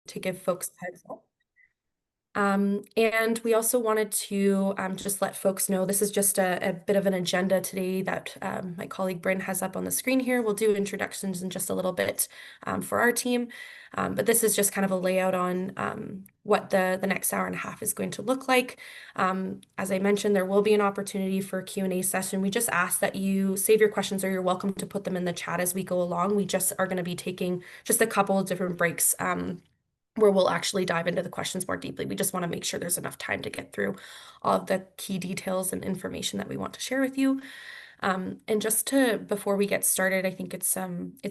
to give folks a heads up. And we also wanted to just let folks know this is just a bit of an agenda today that my colleague Bryn has up on the screen here. We'll do introductions in just a little bit for our team, but this is just kind of a layout on what the next hour and a half is going to look like. As I mentioned, there will be an opportunity for a Q&A session. We just ask that you save your questions, or you're welcome to put them in the chat as we go along. We just are going to be taking just a couple of different breaks where we'll actually dive into the questions more deeply. We just want to make sure there's enough time to get through all of the key details and information that we want to share with you. And just before we get started, I think it's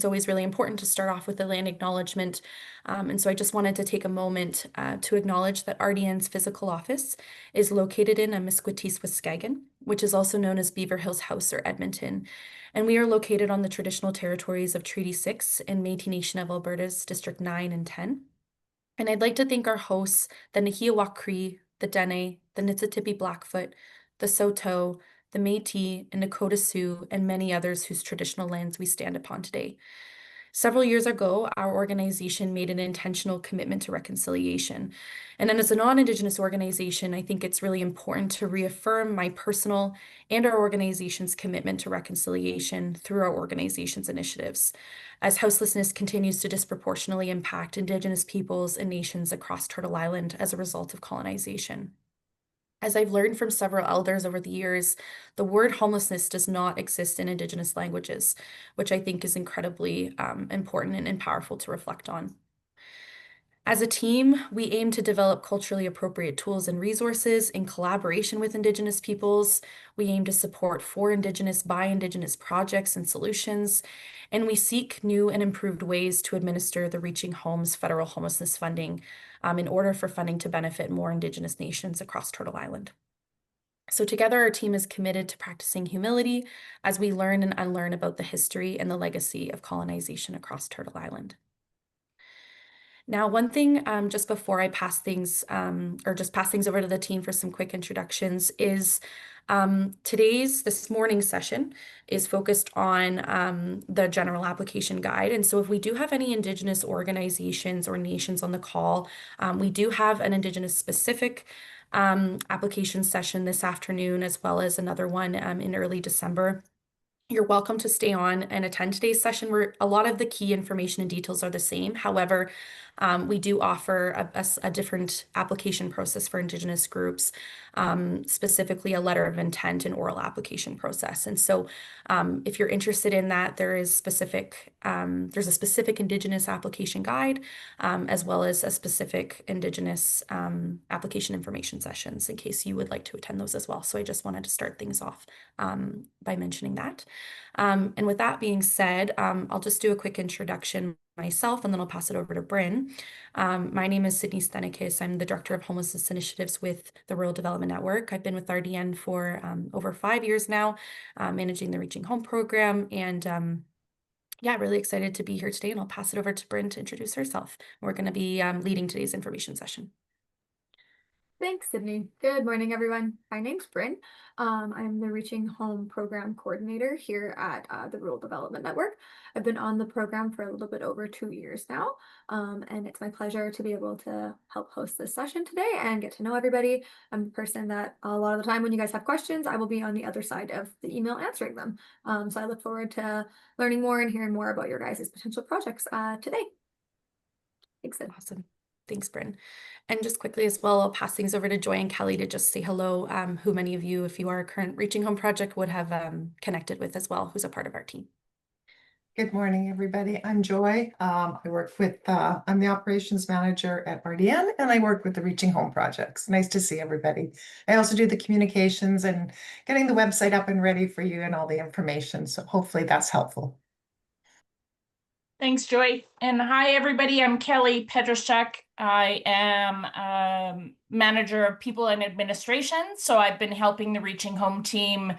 always really important to start off with the land acknowledgement. And so I just wanted to take a moment to acknowledge that RDN's physical office is located in Amiskwatis, which is also known as Beaver Hills House or Edmonton. And we are located on the traditional territories of Treaty 6 and Métis Nation of Alberta's District 9 and 10. And I'd like to thank our hosts, the Nahiawak Cree, the Dene, the Niitsitapi Blackfoot, the Saulteaux, the Métis, and Nakota Sioux, and many others whose traditional lands we stand upon today. Several years ago, our organization made an intentional commitment to reconciliation. And then as a non-Indigenous organization, I think it's really important to reaffirm my personal and our organization's commitment to reconciliation through our organization's initiatives, as houselessness continues to disproportionately impact Indigenous peoples and nations across Turtle Island as a result of colonization. As I've learned from several elders over the years, the word homelessness does not exist in Indigenous languages, which I think is incredibly important and powerful to reflect on. As a team, we aim to develop culturally appropriate tools and resources in collaboration with Indigenous peoples. We aim to support for Indigenous by Indigenous projects and solutions, and we seek new and improved ways to administer the Reaching Home's federal homelessness funding in order for funding to benefit more Indigenous nations across Turtle Island. So together, our team is committed to practicing humility as we learn and unlearn about the history and the legacy of colonization across Turtle Island. Now, one thing just before I pass things over to the team for some quick introductions is this morning's session is focused on the general application guide. And so if we do have any Indigenous organizations or nations on the call, we do have an Indigenous specific application session this afternoon, as well as another one in early December. You're welcome to stay on and attend today's session, where a lot of the key information and details are the same. However, we do offer a different application process for Indigenous groups, specifically a letter of intent and oral application process. And so if you're interested in that, there's a specific Indigenous application guide, as well as a specific Indigenous application information sessions in case you would like to attend those as well. So I just wanted to start things off by mentioning that. And with that being said, I'll just do a quick introduction myself, and then I'll pass it over to Bryn. My name is Sydney Stenikis. I'm the Director of Homelessness Initiatives with the Rural Development Network. I've been with RDN for over 5 years now, managing the Reaching Home program, and yeah, really excited to be here today, and I'll pass it over to Bryn to introduce herself. We're going to be leading today's information session. Thanks, Sydney. Good morning, everyone. My name's Bryn. I'm the Reaching Home Program Coordinator here at the Rural Development Network. I've been on the program for a little bit over 2 years now, and it's my pleasure to be able to help host this session today and get to know everybody. I'm the person that a lot of the time when you guys have questions, I will be on the other side of the email answering them. So I look forward to learning more and hearing more about your guys' potential projects today. Thanks, Sid. Awesome. Thanks, Bryn. And just quickly as well, I'll pass things over to Joy and Kelly to just say hello, who many of you, if you are a current Reaching Home project, would have connected with as well, who's a part of our team. Good morning, everybody. I'm Joy. I'm the operations manager at RDN, and I work with the Reaching Home projects. Nice to see everybody. I also do the communications and getting the website up and ready for you and all the information. So hopefully that's helpful. Thanks, Joy. And hi, everybody. I'm Kelly Pedroszczak. I am manager of people and administration. So I've been helping the Reaching Home team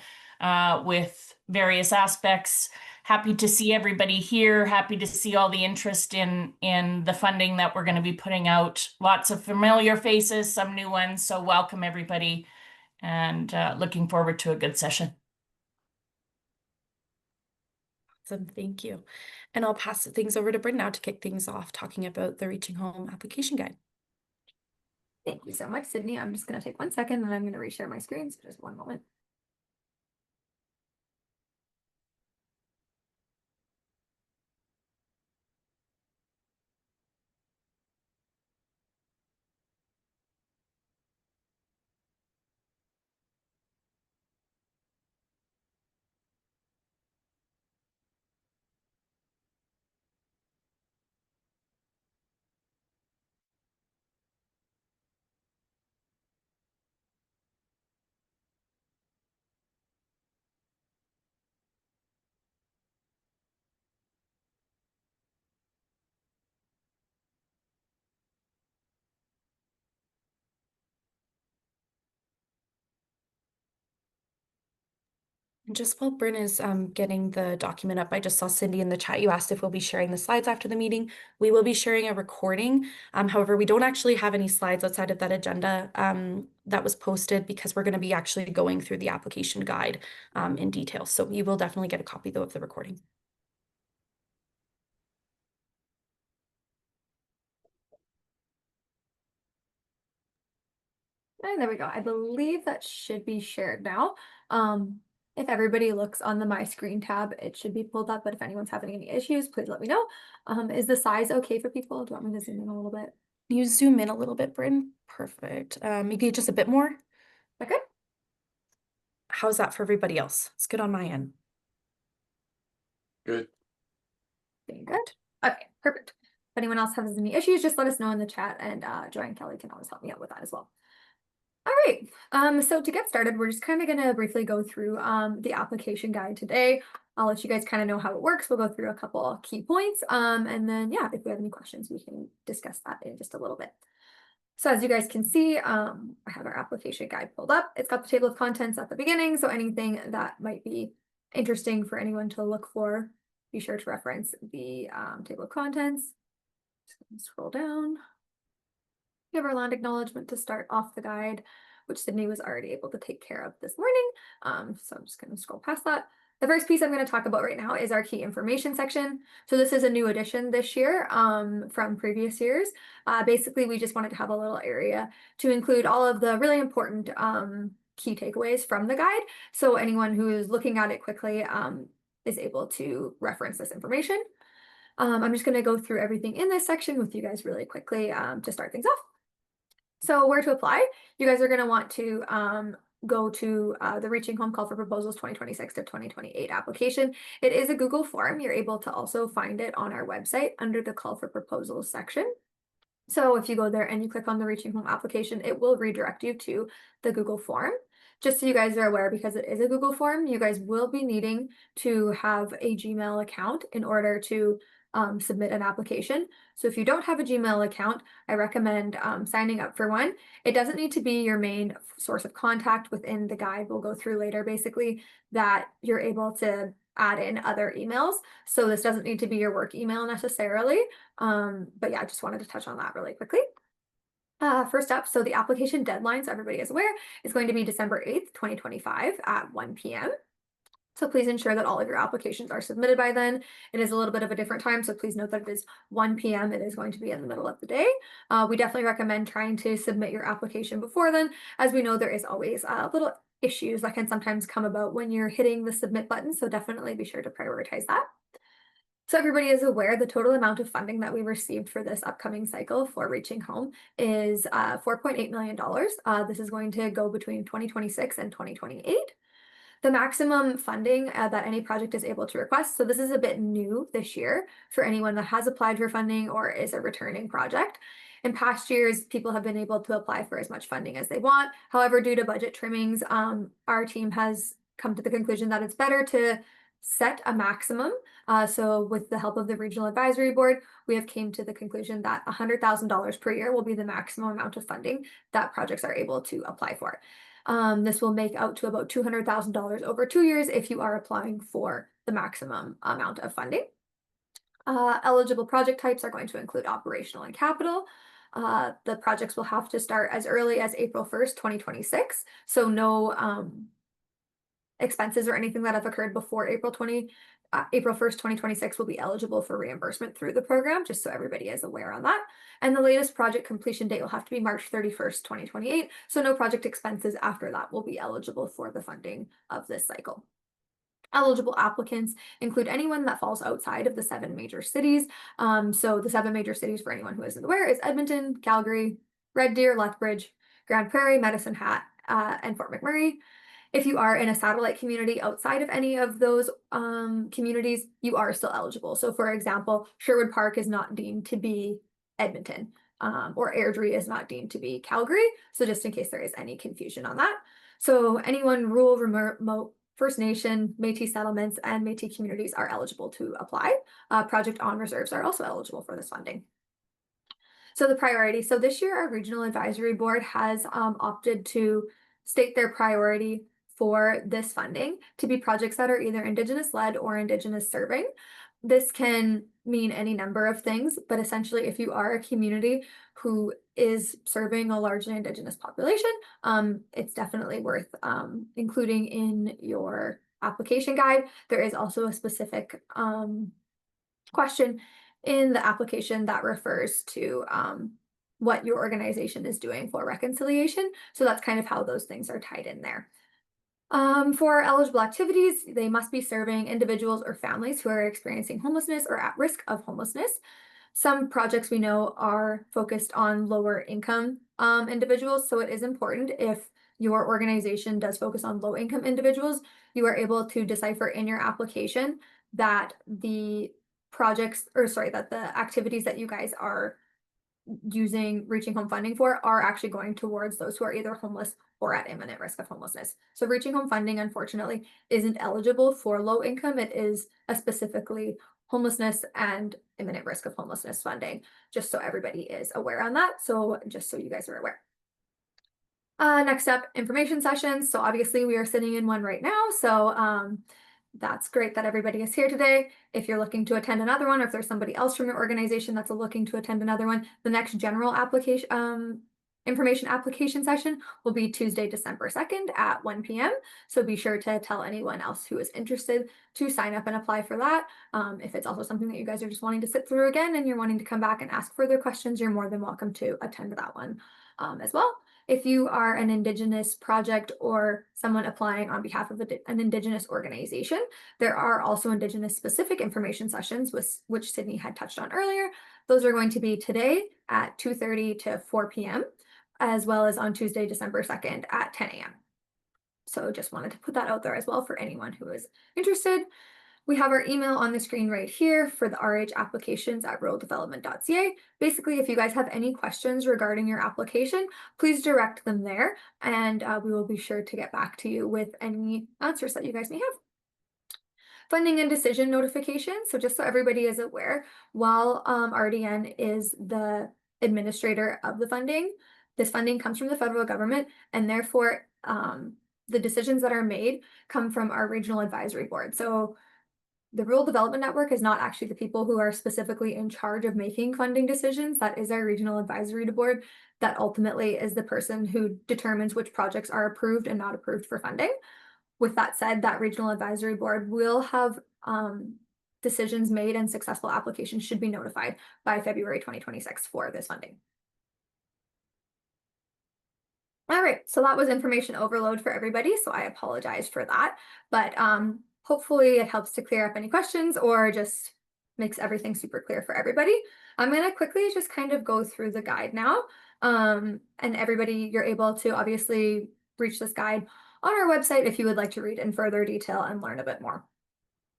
with various aspects. Happy to see everybody here. Happy to see all the interest in the funding that we're going to be putting out. Lots of familiar faces, some new ones. So welcome, everybody. And looking forward to a good session. Awesome, thank you. And I'll pass things over to Bryn now to kick things off, talking about the Reaching Home application guide. Thank you so much, Sydney. I'm just going to take 1 second and I'm going to reshare my screen. So just one moment. And just while Bryn is getting the document up, I just saw Cindy in the chat. You asked if we'll be sharing the slides after the meeting. We will be sharing a recording. However, we don't actually have any slides outside of that agenda that was posted because we're going to be actually going through the application guide in detail. So you will definitely get a copy though of the recording. And there we go. I believe that should be shared now. If everybody looks on the My Screen tab, it should be pulled up, but if anyone's having any issues, please let me know. Is the size okay for people? Do you want me to zoom in a little bit? You zoom in a little bit, Bryn. Perfect. Maybe just a bit more. Okay. How's that for everybody else? It's good on my end. Good. Being good. Okay, perfect. If anyone else has any issues, just let us know in the chat, and Joy and Kelly can always help me out with that as well. All right, so to get started, we're just kind of going to briefly go through the application guide today. I'll let you guys kind of know how it works. We'll go through a couple key points, and then yeah, if we have any questions, we can discuss that in just a little bit. So as you guys can see, I have our application guide pulled up. It's got the table of contents at the beginning, so anything that might be interesting for anyone to look for, be sure to reference the table of contents. Just gonna scroll down. We have our land acknowledgement to start off the guide, which Sydney was already able to take care of this morning. So I'm just going to scroll past that. The first piece I'm going to talk about right now is our key information section. So this is a new addition this year from previous years. Basically, we just wanted to have a little area to include all of the really important key takeaways from the guide. So anyone who is looking at it quickly is able to reference this information. I'm just going to go through everything in this section with you guys really quickly to start things off. So where to apply, you guys are going to want to go to the Reaching Home Call for Proposals 2026 to 2028 application. It is a Google form. You're able to also find it on our website under the Call for Proposals section. So if you go there and you click on the Reaching Home application, it will redirect you to the Google form. Just so you guys are aware, because it is a Google form, you guys will be needing to have a Gmail account in order to submit an application. So if you don't have a Gmail account, I recommend signing up for one. It doesn't need to be your main source of contact within the guide. We'll go through later, basically, that you're able to add in other emails. So this doesn't need to be your work email necessarily. But yeah, I just wanted to touch on that really quickly. First up, so the application deadline, so everybody is aware, is going to be December 8th, 2025 at 1 p.m. So please ensure that all of your applications are submitted by then. It is a little bit of a different time, so please note that it is 1 p.m. It is going to be in the middle of the day. We definitely recommend trying to submit your application before then, as we know there is always little issues that can sometimes come about when you're hitting the submit button, so definitely be sure to prioritize that. So everybody is aware the total amount of funding that we received for this upcoming cycle for Reaching Home is $4.8 million. This is going to go between 2026 and 2028. The maximum funding that any project is able to request. So this is a bit new this year for anyone that has applied for funding or is a returning project. In past years, people have been able to apply for as much funding as they want. However, due to budget trimmings, our team has come to the conclusion that it's better to set a maximum. So with the help of the Regional Advisory Board, we have came to the conclusion that $100,000 per year will be the maximum amount of funding that projects are able to apply for. This will make out to about $200,000 over 2 years if you are applying for the maximum amount of funding. Eligible project types are going to include operational and capital. The projects will have to start as early as April 1st, 2026. So no expenses or anything that have occurred before April 20, April 1st, 2026 will be eligible for reimbursement through the program, just so everybody is aware on that. And the latest project completion date will have to be March 31st, 2028. So no project expenses after that will be eligible for the funding of this cycle. Eligible applicants include anyone that falls outside of the 7 major cities. So the 7 major cities, for anyone who isn't aware, is Edmonton, Calgary, Red Deer, Lethbridge, Grand Prairie, Medicine Hat, and Fort McMurray. If you are in a satellite community outside of any of those communities, you are still eligible. So for example, Sherwood Park is not deemed to be Edmonton, or Airdrie is not deemed to be Calgary. So just in case there is any confusion on that. So anyone rural, remote, First Nation, Métis settlements, and Métis communities are eligible to apply. Project On reserves are also eligible for this funding. So the priority. So this year, our Regional Advisory Board has opted to state their priority for this funding to be projects that are either Indigenous led or Indigenous serving. This can mean any number of things, but essentially if you are a community who is serving a largely Indigenous population, it's definitely worth including in your application guide. There is also a specific question in the application that refers to what your organization is doing for reconciliation. So that's kind of how those things are tied in there. For eligible activities, they must be serving individuals or families who are experiencing homelessness or at risk of homelessness. Some projects we know are focused on lower income individuals, so it is important if your organization does focus on low income individuals, you are able to decipher in your application that the that the activities that you guys are using Reaching Home funding for are actually going towards those who are either homeless or at imminent risk of homelessness. So Reaching Home funding, unfortunately, isn't eligible for low income. It is a specifically homelessness and imminent risk of homelessness funding, just so everybody is aware on that. So just so you guys are aware. Next up, information sessions. So obviously we are sitting in one right now. So that's great that everybody is here today. If you're looking to attend another one, or if there's somebody else from your organization that's looking to attend another one, the next general application information application session will be Tuesday, December 2nd at 1 p.m. So be sure to tell anyone else who is interested to sign up and apply for that. If it's also something that you guys are just wanting to sit through again and you're wanting to come back and ask further questions, you're more than welcome to attend that one as well. If you are an Indigenous project or someone applying on behalf of an Indigenous organization, there are also Indigenous specific information sessions, which Sydney had touched on earlier. Those are going to be today at 2:30 to 4 p.m., as well as on Tuesday, December 2nd at 10 a.m. So just wanted to put that out there as well for anyone who is interested. We have our email on the screen right here for the RH applications at ruraldevelopment.ca. Basically, if you guys have any questions regarding your application, please direct them there, and we will be sure to get back to you with any answers that you guys may have. Funding and decision notification. So just so everybody is aware, while RDN is the administrator of the funding, this funding comes from the federal government, and therefore the decisions that are made come from our regional advisory board. So the Rural Development Network is not actually the people who are specifically in charge of making funding decisions. That is our regional advisory board that ultimately is the person who determines which projects are approved and not approved for funding. With that said, that regional advisory board will have decisions made and successful applications should be notified by February 2026 for this funding. All right, so that was information overload for everybody, so I apologize for that, but hopefully it helps to clear up any questions or just makes everything super clear for everybody. I'm going to quickly just kind of go through the guide now, and everybody, you're able to obviously reach this guide on our website if you would like to read in further detail and learn a bit more.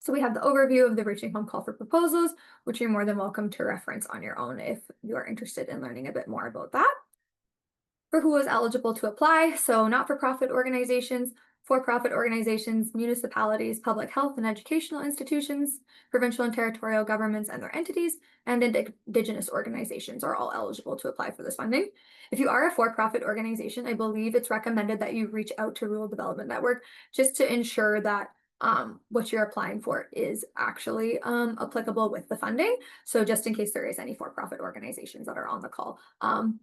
So we have the overview of the Reaching Home call for proposals, which you're more than welcome to reference on your own if you are interested in learning a bit more about that. For who is eligible to apply, so not-for-profit organizations, for-profit organizations, municipalities, public health and educational institutions, provincial and territorial governments and their entities, and Indigenous organizations are all eligible to apply for this funding. If you are a for-profit organization, I believe it's recommended that you reach out to Rural Development Network just to ensure that what you're applying for is actually applicable with the funding. So just in case there is any for-profit organizations that are on the call,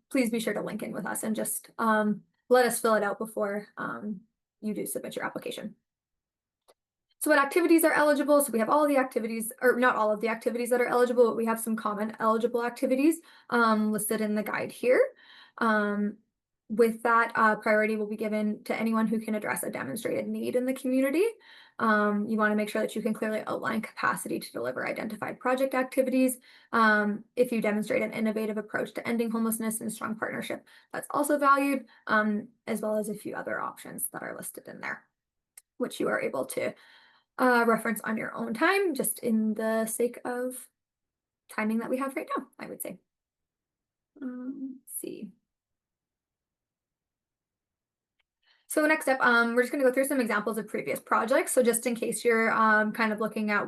please be sure to link in with us and just let us fill it out before you do submit your application. So what activities are eligible? So we have all the activities, or not all of the activities that are eligible, but we have some common eligible activities listed in the guide here. With that, priority will be given to anyone who can address a demonstrated need in the community. You want to make sure that you can clearly outline capacity to deliver identified project activities. If you demonstrate an innovative approach to ending homelessness and strong partnership, that's also valued, as well as a few other options that are listed in there, which you are able to reference on your own time, just in the sake of timing that we have right now, I would say. Let's see. So next up, we're just going to go through some examples of previous projects. So just in case you're kind of looking at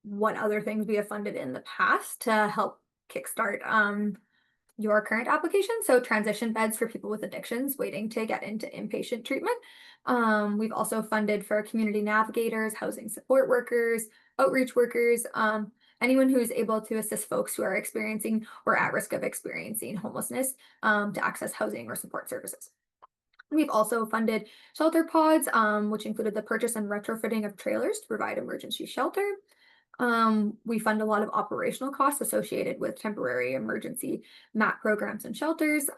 what other things we have funded in the past to help kickstart your current application. So transition beds for people with addictions waiting to get into inpatient treatment. We've also funded for community navigators, housing support workers, outreach workers, anyone who is able to assist folks who are experiencing or at risk of experiencing homelessness to access housing or support services. We've also funded shelter pods, which included the purchase and retrofitting of trailers to provide emergency shelter. We fund a lot of operational costs associated with temporary emergency MAT programs and shelters,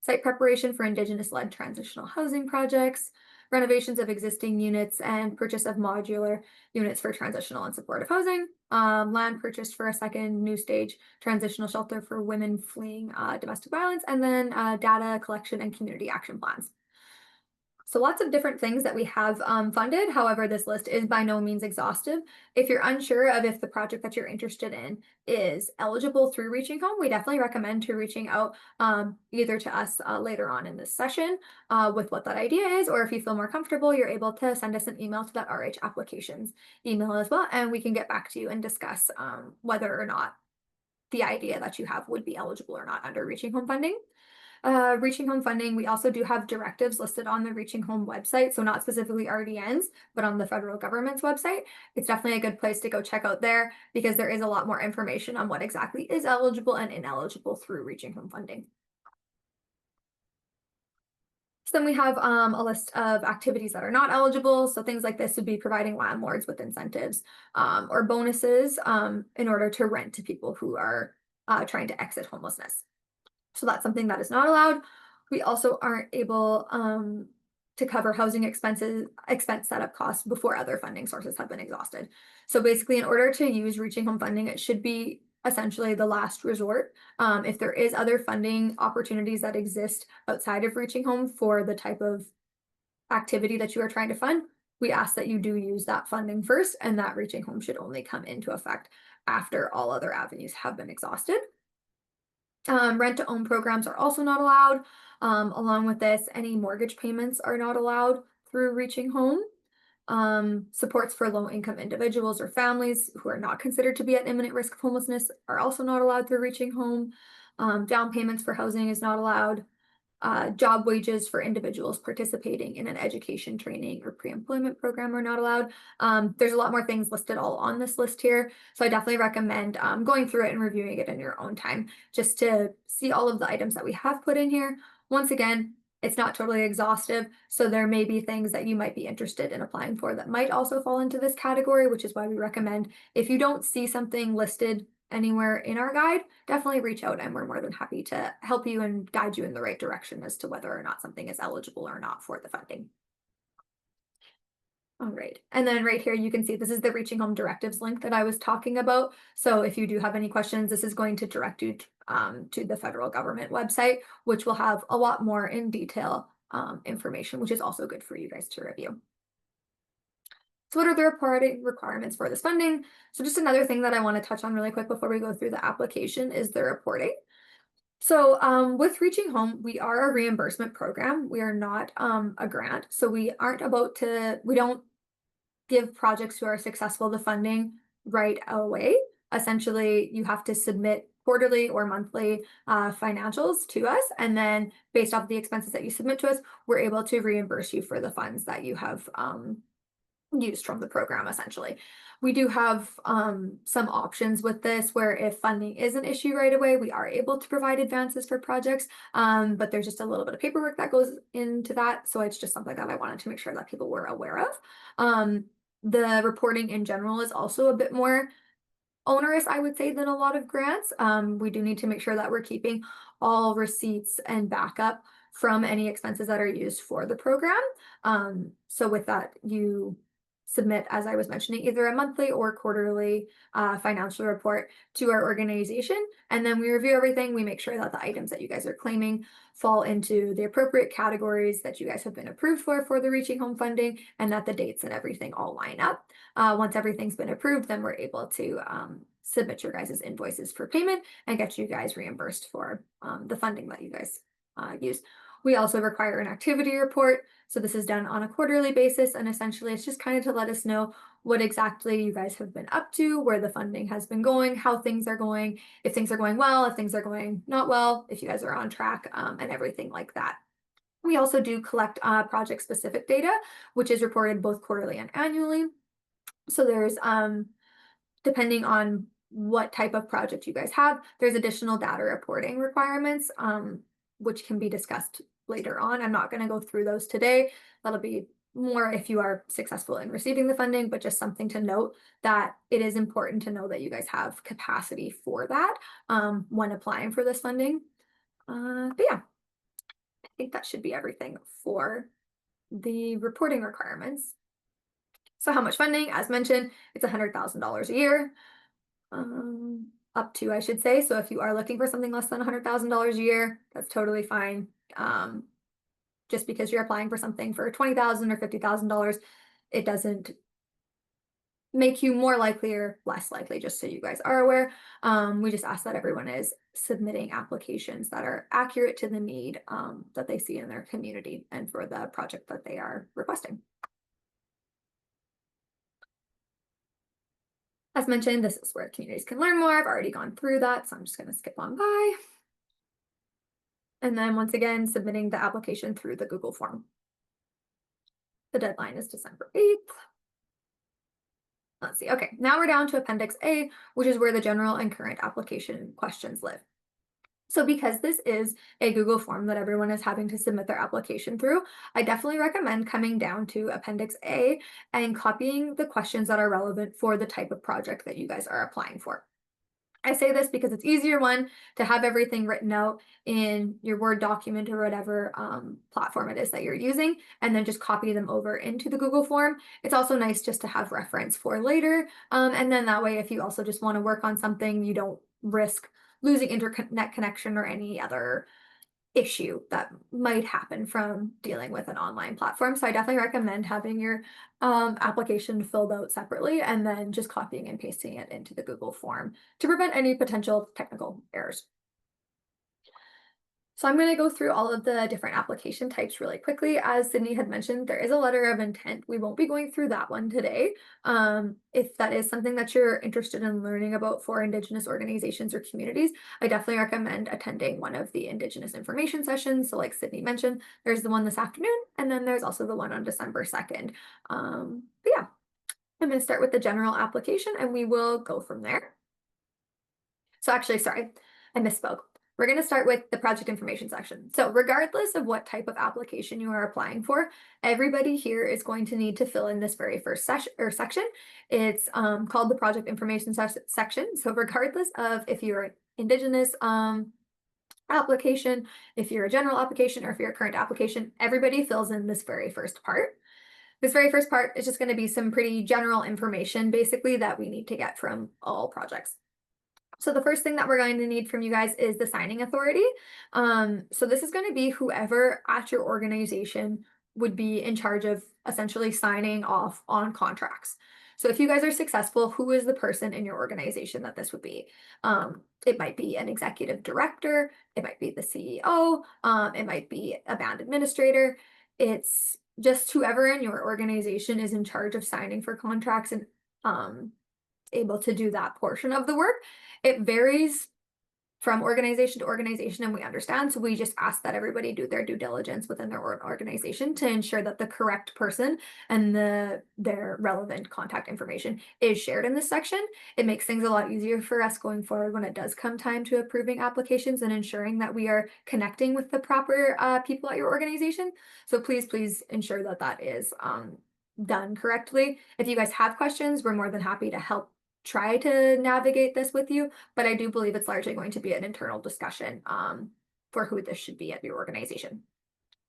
site preparation for Indigenous-led transitional housing projects, renovations of existing units, and purchase of modular units for transitional and supportive housing, land purchased for a second new stage transitional shelter for women fleeing domestic violence, and then data collection and community action plans. So lots of different things that we have funded. However, this list is by no means exhaustive. If you're unsure of if the project that you're interested in is eligible through Reaching Home, we definitely recommend to reaching out either to us later on in this session with what that idea is, or if you feel more comfortable, you're able to send us an email to that RH applications email as well, and we can get back to you and discuss whether or not the idea that you have would be eligible or not under Reaching Home funding. Reaching Home funding, we also do have directives listed on the Reaching Home website, so not specifically RDN's, but on the federal government's website. It's definitely a good place to go check out there because there is a lot more information on what exactly is eligible and ineligible through Reaching Home funding. So then we have a list of activities that are not eligible. So things like this would be providing landlords with incentives or bonuses in order to rent to people who are trying to exit homelessness. So that's something that is not allowed. We also aren't able to cover housing expense setup costs before other funding sources have been exhausted. So basically, in order to use Reaching Home funding, it should be essentially the last resort. If there is other funding opportunities that exist outside of Reaching Home for the type of activity that you are trying to fund, we ask that you do use that funding first, and that Reaching Home should only come into effect after all other avenues have been exhausted. Rent-to-own programs are also not allowed. Along with this, any mortgage payments are not allowed through Reaching Home. Supports for low-income individuals or families who are not considered to be at imminent risk of homelessness are also not allowed through Reaching Home. Down payments for housing is not allowed. Job wages for individuals participating in an education, training, or pre-employment program are not allowed. There's a lot more things listed all on this list here, so I definitely recommend going through it and reviewing it in your own time just to see all of the items that we have put in here. Once again, it's not totally exhaustive, so there may be things that you might be interested in applying for that might also fall into this category, which is why we recommend if you don't see something listed anywhere in our guide, definitely reach out and we're more than happy to help you and guide you in the right direction as to whether or not something is eligible or not for the funding. All right, and then right here you can see this is the Reaching Home directives link that I was talking about. So if you do have any questions, this is going to direct you to the federal government website, which will have a lot more in detail information, which is also good for you guys to review. So what are the reporting requirements for this funding? So just another thing that I want to touch on really quick before we go through the application is the reporting. So with Reaching Home, we are a reimbursement program. We are not a grant. So we don't give projects who are successful the funding right away. Essentially, you have to submit quarterly or monthly financials to us. And then based off the expenses that you submit to us, we're able to reimburse you for the funds that you have used from the program. Essentially, we do have some options with this where if funding is an issue right away, we are able to provide advances for projects, but there's just a little bit of paperwork that goes into that, so it's just something that I wanted to make sure that people were aware of. The reporting in general is also a bit more onerous, I would say, than a lot of grants. We do need to make sure that we're keeping all receipts and backup from any expenses that are used for the program. So with that, you submit, as I was mentioning, either a monthly or quarterly financial report to our organization. And then we review everything. We make sure that the items that you guys are claiming fall into the appropriate categories that you guys have been approved for the Reaching Home funding, and that the dates and everything all line up. Once everything's been approved, then we're able to submit your guys' invoices for payment and get you guys reimbursed for the funding that you guys use. We also require an activity report. So this is done on a quarterly basis, and essentially it's just kind of to let us know what exactly you guys have been up to, where the funding has been going, how things are going, if things are going well, if things are going not well, if you guys are on track, and everything like that. We also do collect project-specific data, which is reported both quarterly and annually. So there's, depending on what type of project you guys have, there's additional data reporting requirements, which can be discussed later on. I'm not going to go through those today. That'll be more if you are successful in receiving the funding, but just something to note that it is important to know that you guys have capacity for that when applying for this funding. But yeah, I think that should be everything for the reporting requirements. So how much funding? As mentioned, it's $100,000 a year. Up to, I should say. So if you are looking for something less than $100,000 a year, that's totally fine. Just because you're applying for something for $20,000 or $50,000, it doesn't make you more likely or less likely, just so you guys are aware. We just ask that everyone is submitting applications that are accurate to the need that they see in their community and for the project that they are requesting. As mentioned, this is where communities can learn more. I've already gone through that, so I'm just going to skip on by. And then once again, submitting the application through the Google form. The deadline is December 8th. Let's see. Okay, now we're down to Appendix A, which is where the general and current application questions live. So because this is a Google form that everyone is having to submit their application through, I definitely recommend coming down to Appendix A and copying the questions that are relevant for the type of project that you guys are applying for. I say this because it's easier, one, to have everything written out in your Word document or whatever platform it is that you're using, and then just copy them over into the Google form. It's also nice just to have reference for later. And then that way, if you also just want to work on something, you don't risk losing internet connection or any other issue that might happen from dealing with an online platform. So I definitely recommend having your application filled out separately and then just copying and pasting it into the Google form to prevent any potential technical errors. So I'm going to go through all of the different application types really quickly. As Sydney had mentioned, there is a letter of intent. We won't be going through that one today. If that is something that you're interested in learning about for Indigenous organizations or communities, I definitely recommend attending one of the Indigenous information sessions. So like Sydney mentioned, there's the one this afternoon, and then there's also the one on December 2nd. But yeah, I'm going to start with the general application and we will go from there. So actually, sorry, I misspoke. We're going to start with the project information section. So regardless of what type of application you are applying for, everybody here is going to need to fill in this very first section. It's called the project information section. So regardless of if you're an Indigenous application, if you're a general application, or if you're a current application, everybody fills in this very first part. This very first part is just going to be some pretty general information, basically, that we need to get from all projects. So the first thing that we're going to need from you guys is the signing authority. So this is going to be whoever at your organization would be in charge of essentially signing off on contracts. So if you guys are successful, who is the person in your organization that this would be? It might be an executive director, it might be the CEO, it might be a band administrator. It's just whoever in your organization is in charge of signing for contracts and able to do that portion of the work. It varies from organization to organization, and we understand. So we just ask that everybody do their due diligence within their organization to ensure that the correct person and their relevant contact information is shared in this section. It makes things a lot easier for us going forward when it does come time to approving applications and ensuring that we are connecting with the proper people at your organization. So please ensure that that is done correctly. If you guys have questions, we're more than happy to help try to navigate this with you, but I do believe it's largely going to be an internal discussion for who this should be at your organization.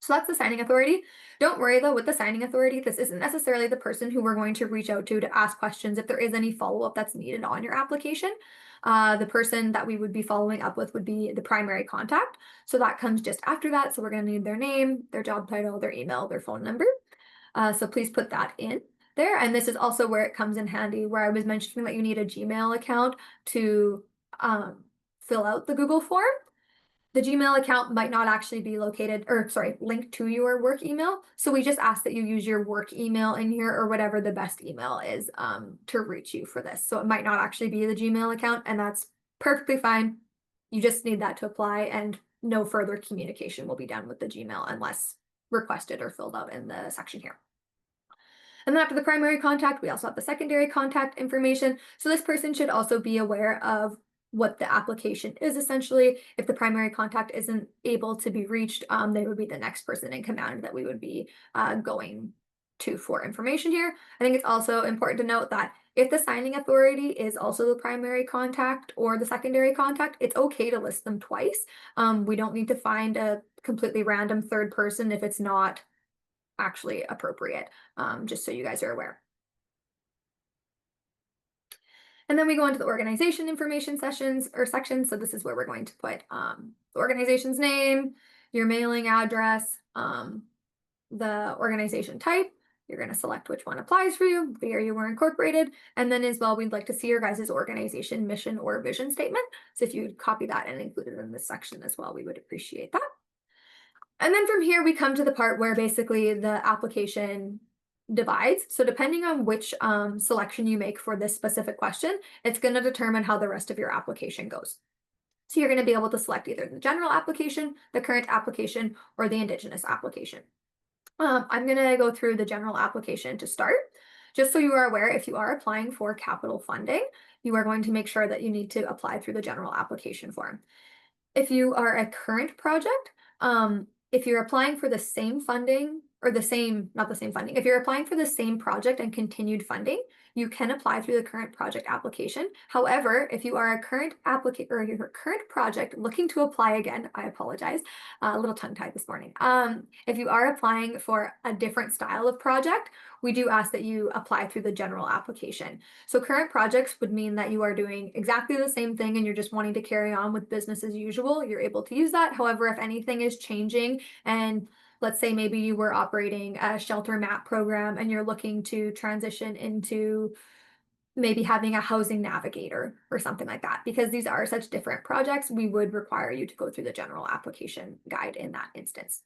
So that's the signing authority. Don't worry though, with the signing authority, this isn't necessarily the person who we're going to reach out to ask questions if there is any follow-up that's needed on your application. The person that we would be following up with would be the primary contact. So that comes just after that. So we're going to need their name, their job title, their email, their phone number. So please put that in there. And this is also where it comes in handy, where I was mentioning that you need a Gmail account to fill out the Google form. The Gmail account might not actually be linked to your work email. So we just ask that you use your work email in here or whatever the best email is to reach you for this. So it might not actually be the Gmail account, and that's perfectly fine. You just need that to apply, and no further communication will be done with the Gmail unless requested or filled out in the section here. And then after the primary contact, we also have the secondary contact information. So this person should also be aware of what the application is essentially. If the primary contact isn't able to be reached, they would be the next person in command that we would be going to for information here. I think it's also important to note that if the signing authority is also the primary contact or the secondary contact, it's okay to list them twice. We don't need to find a completely random third person if it's not actually appropriate, just so you guys are aware. And then we go into the organization information sections. So this is where we're going to put the organization's name, your mailing address, the organization type. You're going to select which one applies for you, the year you were incorporated. And then as well, we'd like to see your guys' organization mission or vision statement. So if you'd copy that and include it in this section as well, we would appreciate that. And then from here, we come to the part where basically the application divides. So depending on which selection you make for this specific question, it's going to determine how the rest of your application goes. So you're going to be able to select either the general application, the current application, or the Indigenous application. I'm going to go through the general application to start. Just so you are aware, if you are applying for capital funding, you are going to make sure that you need to apply through the general application form. If you are a current project, if you're applying for the same funding or not the same funding, if you're applying for the same project and continued funding, you can apply through the current project application. However, if you are a current applicant or your current project looking to apply again, I apologize, a little tongue-tied this morning. If you are applying for a different style of project, we do ask that you apply through the general application. So current projects would mean that you are doing exactly the same thing and you're just wanting to carry on with business as usual. You're able to use that. However, if anything is changing, and let's say maybe you were operating a shelter map program and you're looking to transition into maybe having a housing navigator or something like that, because these are such different projects, we would require you to go through the general application guide in that instance.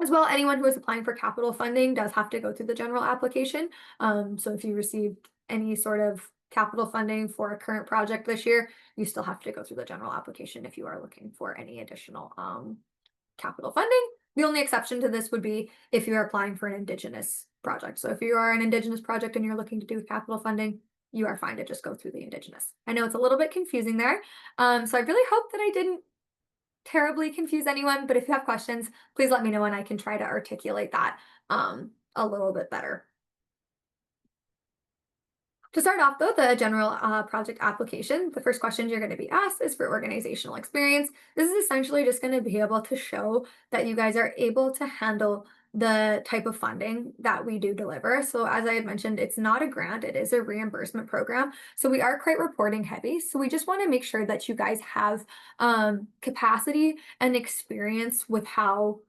As well, anyone who is applying for capital funding does have to go through the general application. So if you received any sort of capital funding for a current project this year, you still have to go through the general application if you are looking for any additional capital funding. The only exception to this would be if you're applying for an Indigenous project. So if you are an Indigenous project and you're looking to do capital funding, you are fine to just go through the Indigenous. I know it's a little bit confusing there. So I really hope that I didn't terribly confuse anyone, but if you have questions, please let me know and I can try to articulate that a little bit better. To start off though, the general project application, the first question you're going to be asked is for organizational experience. This is essentially just going to be able to show that you guys are able to handle the type of funding that we do deliver. So as I had mentioned, it's not a grant, it is a reimbursement program. So we are quite reporting heavy. So we just want to make sure that you guys have capacity and experience with how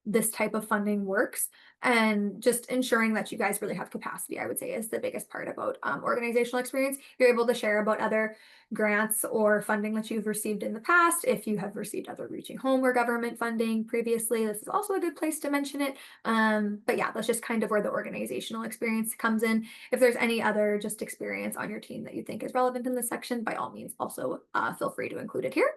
this type of funding works, and just ensuring that you guys really have capacity, I would say, is the biggest part about organizational experience. You're able to share about other grants or funding that you've received in the past. If you have received other Reaching Home or government funding previously, this is also a good place to mention it. But yeah, that's just kind of where the organizational experience comes in. If there's any other just experience on your team that you think is relevant in this section, by all means, also feel free to include it here.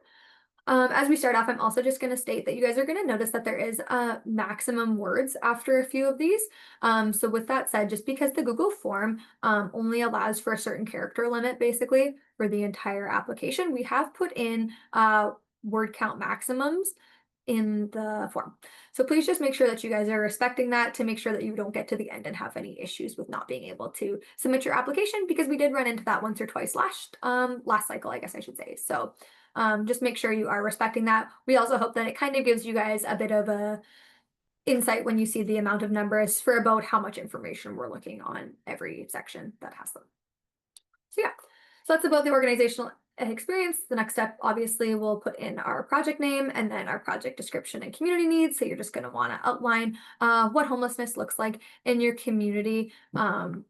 As we start off, I'm also just going to state that you guys are going to notice that there is maximum words after a few of these. So with that said, just because the Google form only allows for a certain character limit, basically, for the entire application, we have put in word count maximums in the form. So please just make sure that you guys are respecting that to make sure that you don't get to the end and have any issues with not being able to submit your application, because we did run into that once or twice last cycle, I guess I should say. So just make sure you are respecting that. We also hope that it kind of gives you guys a bit of a insight when you see the amount of numbers for about how much information we're looking on every section that has them. So yeah, so that's about the organizational experience. The next step, obviously, we'll put in our project name and then our project description and community needs. So you're just going to want to outline what homelessness looks like in your community.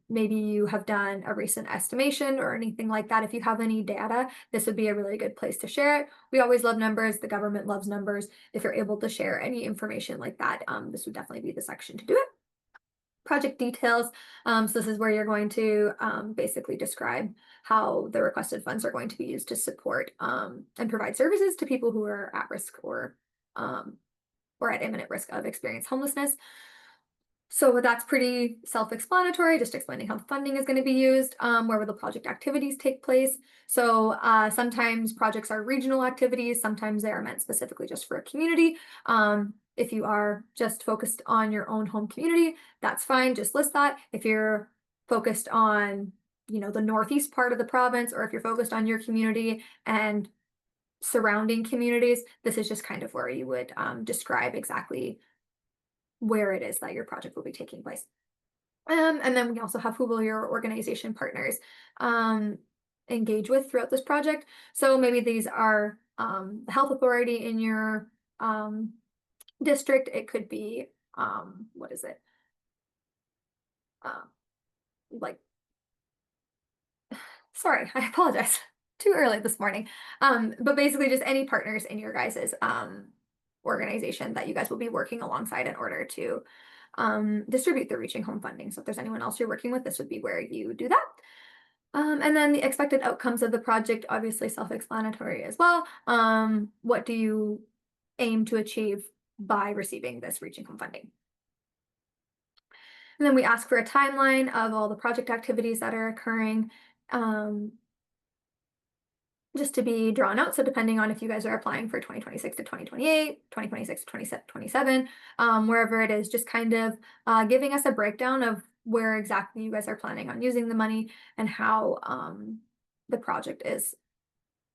Maybe you have done a recent estimation or anything like that. If you have any data, this would be a really good place to share it. We always love numbers. The government loves numbers. If you're able to share any information like that, this would definitely be the section to do it. Project details. So this is where you're going to basically describe how the requested funds are going to be used to support and provide services to people who are at risk or at imminent risk of experience homelessness. So that's pretty self-explanatory, just explaining how the funding is going to be used, where will the project activities take place. So sometimes projects are regional activities, sometimes they are meant specifically just for a community. If you are just focused on your own home community, that's fine, just list that. If you're focused on, the northeast part of the province, or if you're focused on your community and surrounding communities, this is just kind of where you would describe exactly where it is that your project will be taking place. And then we also have who will your organization partners engage with throughout this project. So maybe these are the health authority in your district. It could be, what is it? Like, sorry, I apologize. Too early this morning. But basically just any partners in your guys's organization that you guys will be working alongside in order to distribute the Reaching Home funding. So if there's anyone else you're working with, this would be where you do that. And then the expected outcomes of the project, obviously self-explanatory as well. What do you aim to achieve by receiving this Reaching Home funding? And then we ask for a timeline of all the project activities that are occurring, just to be drawn out. So depending on if you guys are applying for 2026 to 2028, 2026 to 2027, wherever it is, just kind of giving us a breakdown of where exactly you guys are planning on using the money and how the project is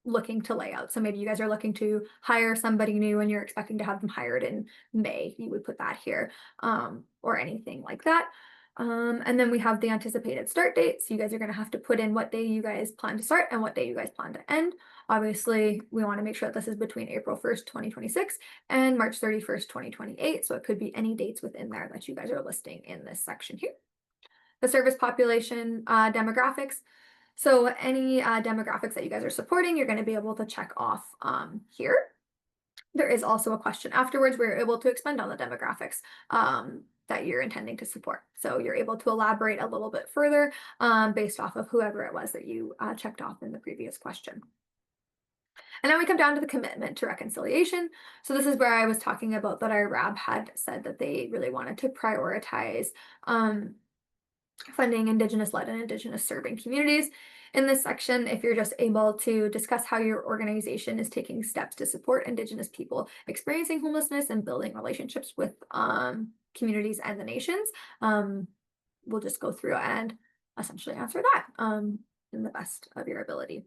looking to lay out. So maybe you guys are looking to hire somebody new and you're expecting to have them hired in May. You would put that here, or anything like that. And then we have the anticipated start date. So you guys are going to have to put in what day you guys plan to start and what day you guys plan to end. Obviously, we want to make sure that this is between April 1st, 2026 and March 31st, 2028. So it could be any dates within there that you guys are listing in this section here. The service population demographics. So any demographics that you guys are supporting, you're going to be able to check off here. There is also a question afterwards where you're able to expand on the demographics that you're intending to support. So you're able to elaborate a little bit further based off of whoever it was that you checked off in the previous question. And now we come down to the commitment to reconciliation. So this is where I was talking about that our RAB had said that they really wanted to prioritize funding Indigenous-led and Indigenous-serving communities. In this section, if you're just able to discuss how your organization is taking steps to support Indigenous people experiencing homelessness and building relationships with communities and the nations, we'll just go through and essentially answer that in the best of your ability.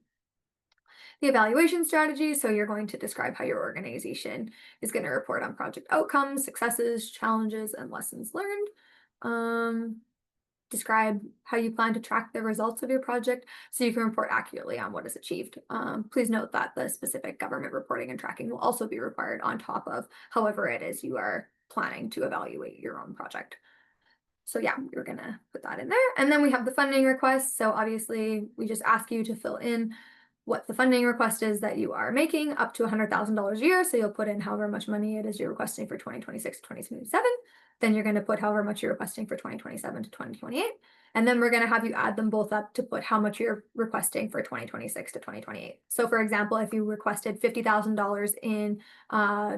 The evaluation strategy, so you're going to describe how your organization is going to report on project outcomes, successes, challenges, and lessons learned. Describe how you plan to track the results of your project so you can report accurately on what is achieved. Please note that the specific government reporting and tracking will also be required on top of however it is you are planning to evaluate your own project. So yeah, you're gonna put that in there. And then we have the funding request. So obviously we just ask you to fill in what the funding request is that you are making, up to $100,000 a year. So you'll put in however much money it is you're requesting for 2026 to 2027. Then you're going to put however much you're requesting for 2027 to 2028. And then we're going to have you add them both up to put how much you're requesting for 2026 to 2028. So for example, if you requested $50,000 in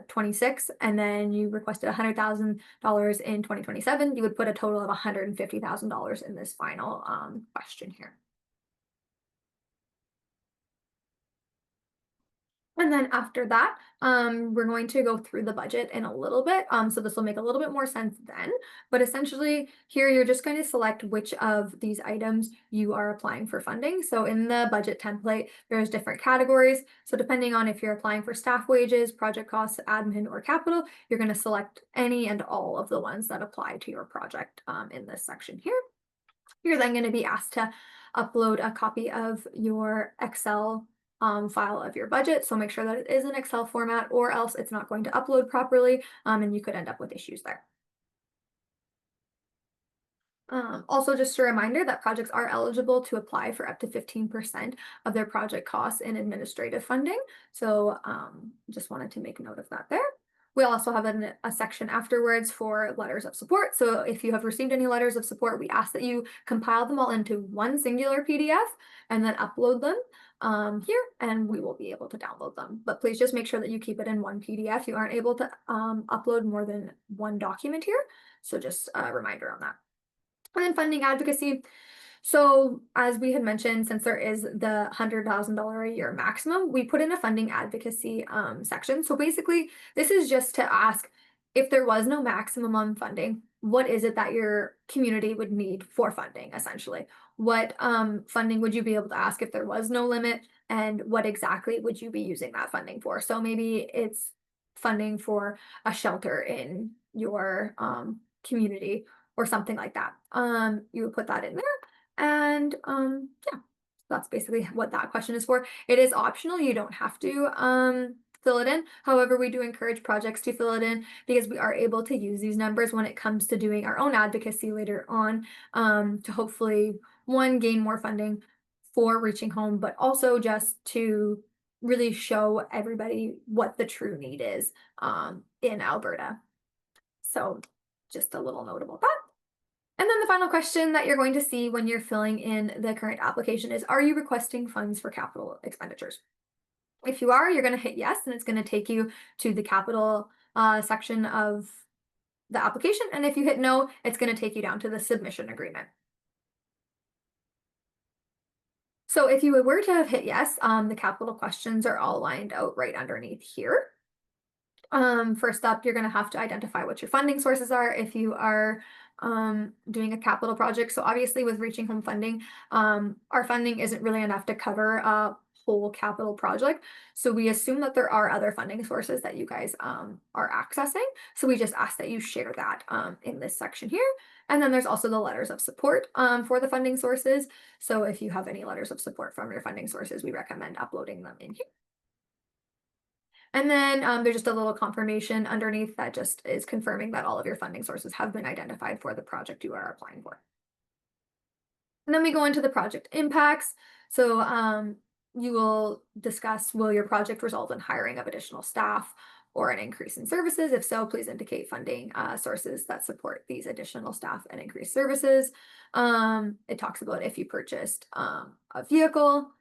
26 and then you requested $100,000 in 2027, you would put a total of $150,000 in this final question here. And then after that, we're going to go through the budget in a little bit. So this will make a little bit more sense then. But essentially here, you're just going to select which of these items you are applying for funding. So in the budget template, there's different categories. So depending on if you're applying for staff wages, project costs, admin, or capital, you're going to select any and all of the ones that apply to your project in this section here. You're then going to be asked to upload a copy of your Excel file of your budget. So make sure that it is an Excel format, or else it's not going to upload properly, and you could end up with issues there. Also, just a reminder that projects are eligible to apply for up to 15% of their project costs in administrative funding. So just wanted to make note of that there. We also have a section afterwards for letters of support. So if you have received any letters of support, we ask that you compile them all into one singular PDF and then upload them here, and we will be able to download them. But please just make sure that you keep it in one PDF. You aren't able to upload more than one document here. So just a reminder on that. And then funding advocacy. So as we had mentioned, since there is the $100,000 a year maximum, we put in a funding advocacy section. So basically, this is just to ask, if there was no maximum on funding, what is it that your community would need for funding, essentially? What funding would you be able to ask if there was no limit? And what exactly would you be using that funding for? So maybe it's funding for a shelter in your community or something like that. You would put that in there. And yeah, that's basically what that question is for. It is optional. You don't have to fill it in. However, we do encourage projects to fill it in because we are able to use these numbers when it comes to doing our own advocacy later on to hopefully, one, gain more funding for Reaching Home, but also just to really show everybody what the true need is in Alberta. So just a little note about that. And then the final question that you're going to see when you're filling in the current application is, are you requesting funds for capital expenditures? If you are, you're going to hit yes, and it's going to take you to the capital section of the application. And if you hit no, it's going to take you down to the submission agreement. So if you were to have hit yes, the capital questions are all lined out right underneath here. First up, you're going to have to identify what your funding sources are if you are doing a capital project. So obviously with Reaching Home funding, our funding isn't really enough to cover a whole capital project. So we assume that there are other funding sources that you guys are accessing. So we just ask that you share that in this section here. And then there's also the letters of support for the funding sources. So if you have any letters of support from your funding sources, we recommend uploading them in here. And then there's just a little confirmation underneath that just is confirming that all of your funding sources have been identified for the project you are applying for. And then we go into the project impacts. So you will discuss, will your project result in hiring of additional staff or an increase in services? If so, please indicate funding sources that support these additional staff and increased services. It talks about if you purchased a vehicle,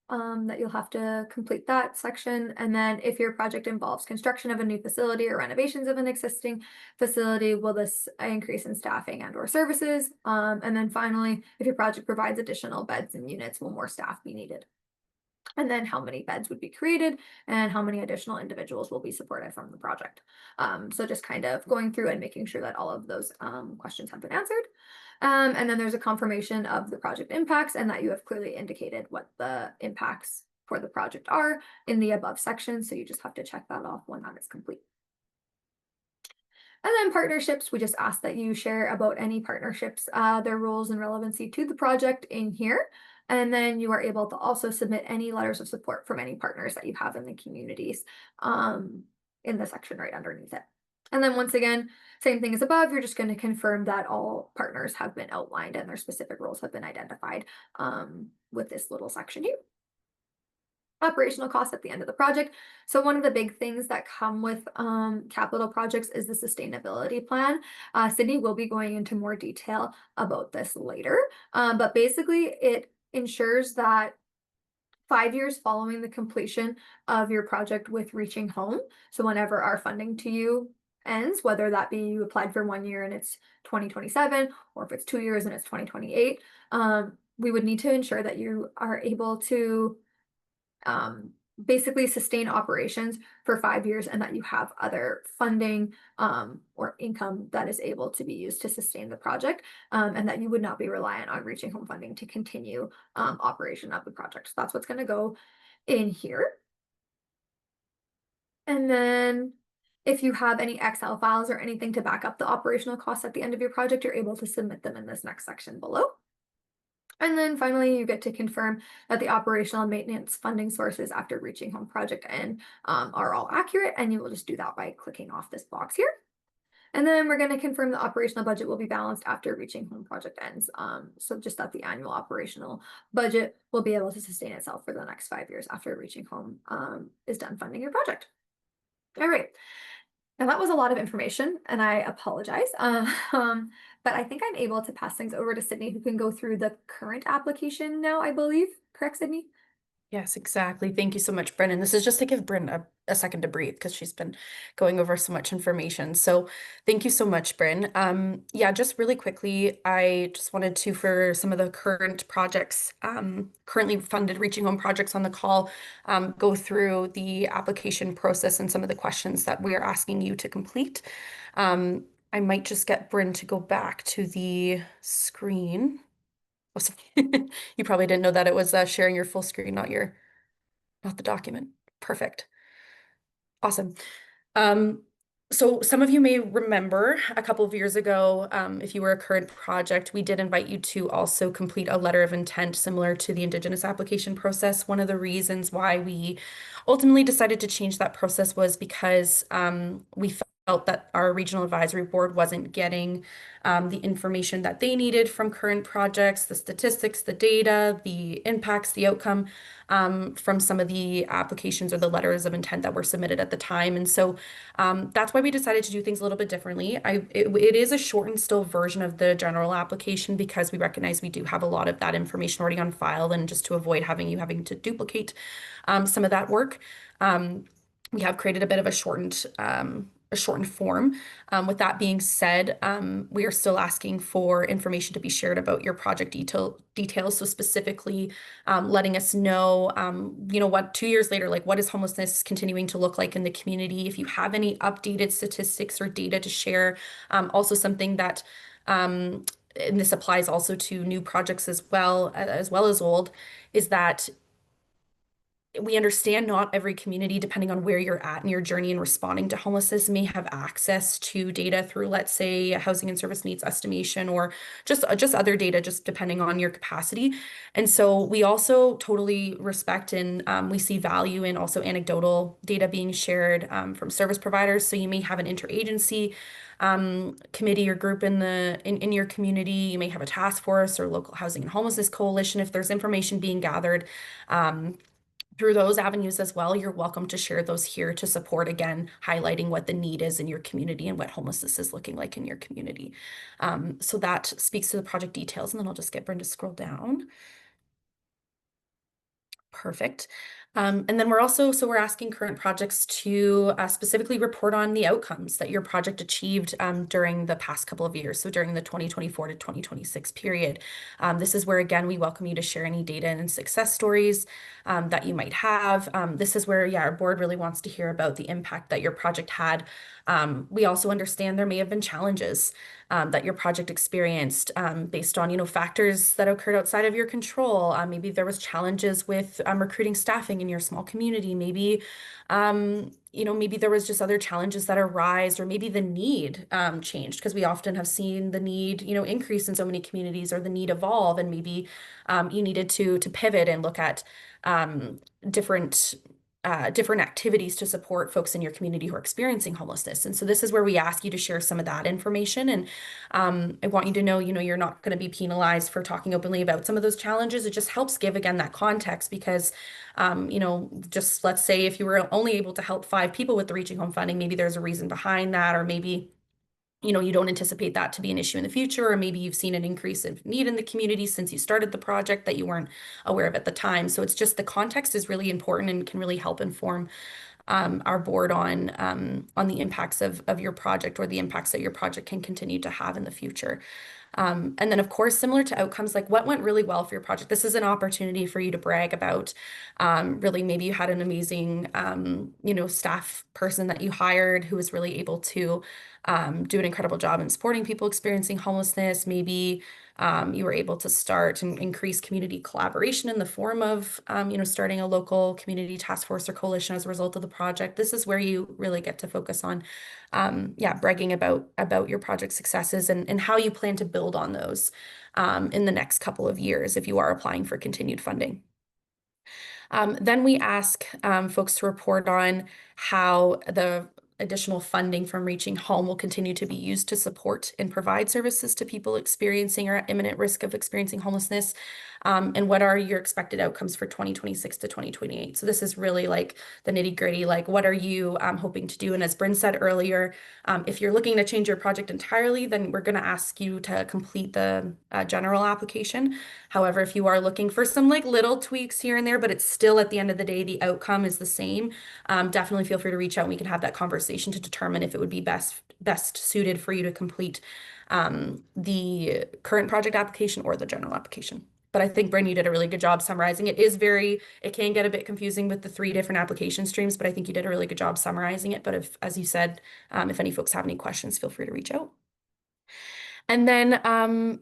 that you'll have to complete that section. And then if your project involves construction of a new facility or renovations of an existing facility, will this increase in staffing and or services? And then finally, if your project provides additional beds and units, will more staff be needed? And then how many beds would be created and how many additional individuals will be supported from the project. So just kind of going through and making sure that all of those questions have been answered. And then there's a confirmation of the project impacts and that you have clearly indicated what the impacts for the project are in the above section. So you just have to check that off when that is complete. And then partnerships, we just ask that you share about any partnerships, their roles and relevancy to the project in here. And then you are able to also submit any letters of support from any partners that you have in the communities in the section right underneath it. And then once again, same thing as above, you're just going to confirm that all partners have been outlined and their specific roles have been identified with this little section here. Operational costs at the end of the project. So one of the big things that come with capital projects is the sustainability plan. Sydney will be going into more detail about this later, but basically it ensures that 5 years following the completion of your project with Reaching Home, so whenever our funding to you ends, whether that be you applied for 1 year and it's 2027, or if it's 2 years and it's 2028, we would need to ensure that you are able to basically sustain operations for 5 years, and that you have other funding or income that is able to be used to sustain the project, and that you would not be reliant on Reaching Home funding to continue operation of the project. So that's what's going to go in here. And then if you have any Excel files or anything to back up the operational costs at the end of your project, you're able to submit them in this next section below. And then finally, you get to confirm that the operational and maintenance funding sources after Reaching Home project end are all accurate, and you will just do that by clicking off this box here. And then we're going to confirm the operational budget will be balanced after Reaching Home project ends. So just that the annual operational budget will be able to sustain itself for the next 5 years after Reaching Home is done funding your project. All right. Now that was a lot of information, and I apologize. But I think I'm able to pass things over to Sydney, who can go through the current application now, I believe. Correct, Sydney? Yes, exactly. Thank you so much, Brennan. This is just to give Bryn a second to breathe because she's been going over so much information. So thank you so much, Bryn. Yeah, just really quickly, I just wanted to, for some of the current projects, currently funded Reaching Home projects on the call, go through the application process and some of the questions that we are asking you to complete. I might just get Bryn to go back to the screen. Oh, sorry. You probably didn't know that it was sharing your full screen, not the document. Perfect. Awesome. So some of you may remember a couple of years ago, if you were a current project, we did invite you to also complete a letter of intent similar to the Indigenous application process. One of the reasons why we ultimately decided to change that process was because we felt that our regional advisory board wasn't getting the information that they needed from current projects, the statistics, the data, the impacts, the outcome from some of the applications or the letters of intent that were submitted at the time. And so that's why we decided to do things a little bit differently. It is a shortened still version of the general application because we recognize we do have a lot of that information already on file, and just to avoid having to duplicate some of that work. We have created a bit of a shortened form. With that being said, we are still asking for information to be shared about your project details. So specifically, letting us know, what 2 years later, like what is homelessness continuing to look like in the community? If you have any updated statistics or data to share, also something that, and this applies also to new projects as well as old, is that we understand not every community, depending on where you're at in your journey in responding to homelessness, may have access to data through, let's say, a housing and service needs estimation, or just other data, just depending on your capacity. And so we also totally respect and we see value in also anecdotal data being shared from service providers. So you may have an interagency committee or group in your community. You may have a task force or local housing and homelessness coalition. If there's information being gathered through those avenues as well, you're welcome to share those here to support, again, highlighting what the need is in your community and what homelessness is looking like in your community. So that speaks to the project details, and then I'll just get Brenda to scroll down. Perfect. And then we're asking current projects to specifically report on the outcomes that your project achieved during the past couple of years. So during the 2024 to 2026 period. This is where, again, we welcome you to share any data and success stories that you might have. This is where, our board really wants to hear about the impact that your project had. We also understand there may have been challenges that your project experienced based on, factors that occurred outside of your control. Maybe there was challenges with recruiting staffing in your small community. Maybe, maybe there was just other challenges that arise, or maybe the need changed, because we often have seen the need, increase in so many communities, or the need evolve, and maybe you needed to pivot and look at different activities to support folks in your community who are experiencing homelessness. And so this is where we ask you to share some of that information. And I want you to know, you're not going to be penalized for talking openly about some of those challenges. It just helps give, again, that context, because, just let's say if you were only able to help 5 people with the Reaching Home funding, maybe there's a reason behind that, or maybe you don't anticipate that to be an issue in the future, or maybe you've seen an increase of need in the community since you started the project that you weren't aware of at the time. So it's just, the context is really important and can really help inform our board on the impacts of your project, or the impacts that your project can continue to have in the future. And then, of course, similar to outcomes, like what went really well for your project. This is an opportunity for you to brag about. Really, maybe you had an amazing, staff person that you hired who was really able to do an incredible job in supporting people experiencing homelessness. Maybe you were able to start and increase community collaboration in the form of, starting a local community task force or coalition as a result of the project. This is where you really get to focus on, bragging about your project successes and how you plan to build on those in the next couple of years if you are applying for continued funding. Then we ask folks to report on how the additional funding from Reaching Home will continue to be used to support and provide services to people experiencing or at imminent risk of experiencing homelessness. And what are your expected outcomes for 2026 to 2028? So this is really like the nitty gritty, like what are you hoping to do? And as Bryn said earlier, if you're looking to change your project entirely, then we're going to ask you to complete the general application. However, if you are looking for some like little tweaks here and there, but it's still at the end of the day, the outcome is the same, definitely feel free to reach out and we can have that conversation to determine if it would be best suited for you to complete the current project application or the general application. But I think, Bryn, you did a really good job summarizing. It can get a bit confusing with the 3 different application streams, but I think you did a really good job summarizing it. But if, as you said, if any folks have any questions, feel free to reach out. And then,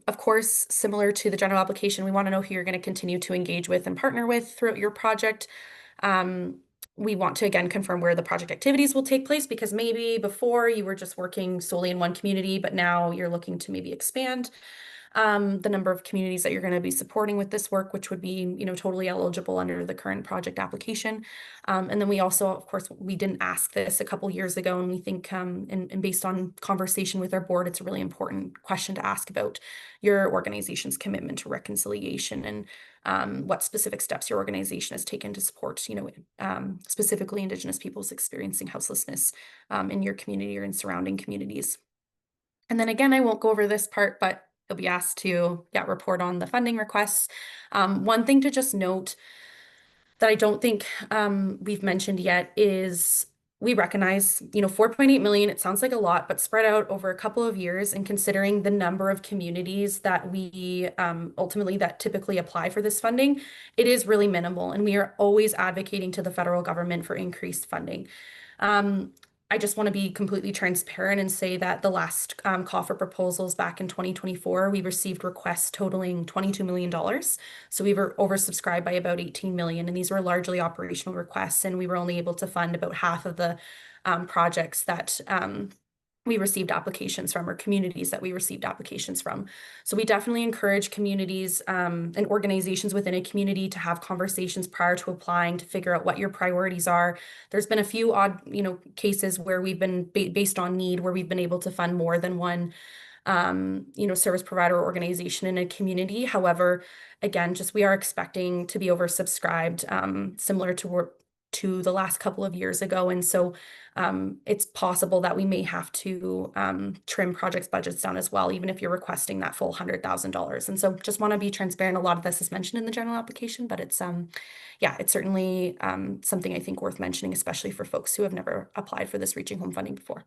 of course, similar to the general application, we want to know who you're going to continue to engage with and partner with throughout your project. We want to, again, confirm where the project activities will take place, because maybe before you were just working solely in one community, but now you're looking to maybe expand the number of communities that you're going to be supporting with this work, which would be, totally eligible under the current project application. And then we also, of course, we didn't ask this a couple years ago, and we think, and based on conversation with our board, it's a really important question to ask about your organization's commitment to reconciliation and what specific steps your organization has taken to support, specifically Indigenous peoples experiencing houselessness in your community or in surrounding communities. And then again, I won't go over this part, but you'll be asked to report on the funding requests. One thing to just note that I don't think we've mentioned yet is we recognize, 4.8 million, it sounds like a lot, but spread out over a couple of years, and considering the number of communities that we ultimately that typically apply for this funding, it is really minimal. And we are always advocating to the federal government for increased funding. I just want to be completely transparent and say that the last call for proposals back in 2024, we received requests totaling $22 million. So we were oversubscribed by about 18 million, and these were largely operational requests, and we were only able to fund about half of the projects that we received applications from, or communities that we received applications from. So we definitely encourage communities and organizations within a community to have conversations prior to applying to figure out what your priorities are. There's been a few odd, cases where we've been based on need, where we've been able to fund more than one service provider or organization in a community. However, again, just we are expecting to be oversubscribed, similar to the last couple of years ago. And so it's possible that we may have to trim projects budgets down as well, even if you're requesting that full $100,000. And so just want to be transparent. A lot of this is mentioned in the general application, but it's it's certainly something I think worth mentioning, especially for folks who have never applied for this Reaching Home funding before.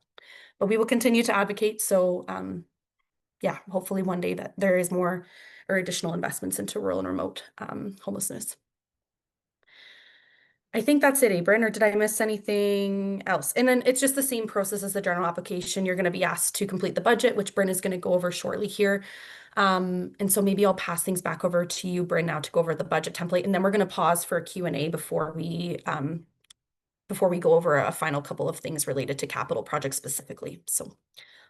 But we will continue to advocate. So hopefully one day that there is more or additional investments into rural and remote homelessness. I think that's it, Abram, or did I miss anything else? And then it's just the same process as the general application. You're going to be asked to complete the budget, which Bryn is going to go over shortly here. And so maybe I'll pass things back over to you, Bryn, now to go over the budget template, and then we're going to pause for a Q&A before we go over a final couple of things related to capital projects specifically. So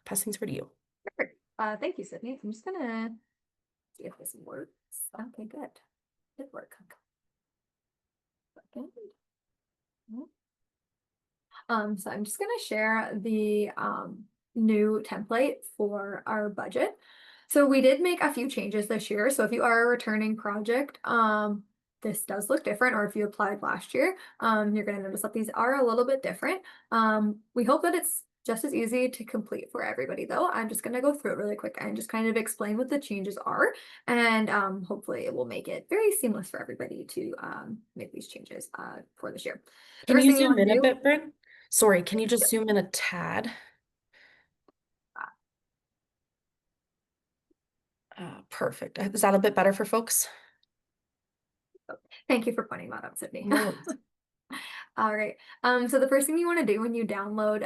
pass things over to you. Perfect. Thank you, Sydney. I'm just gonna see if this works. Okay, good. Did work. Second. So I'm just gonna share the new template for our budget. So we did make a few changes this year. So if you are a returning project, this does look different, or if you applied last year, you're gonna notice that these are a little bit different. We hope that it's just as easy to complete for everybody though. I'm just gonna go through it really quick and just kind of explain what the changes are, and hopefully it will make it very seamless for everybody to make these changes for this year. Can you zoom in a bit, Bryn? Sorry, can you just zoom in a tad? Perfect. Is that a bit better for folks? Thank you for pointing that out, Sydney. No. All right. So the first thing you want to do when you download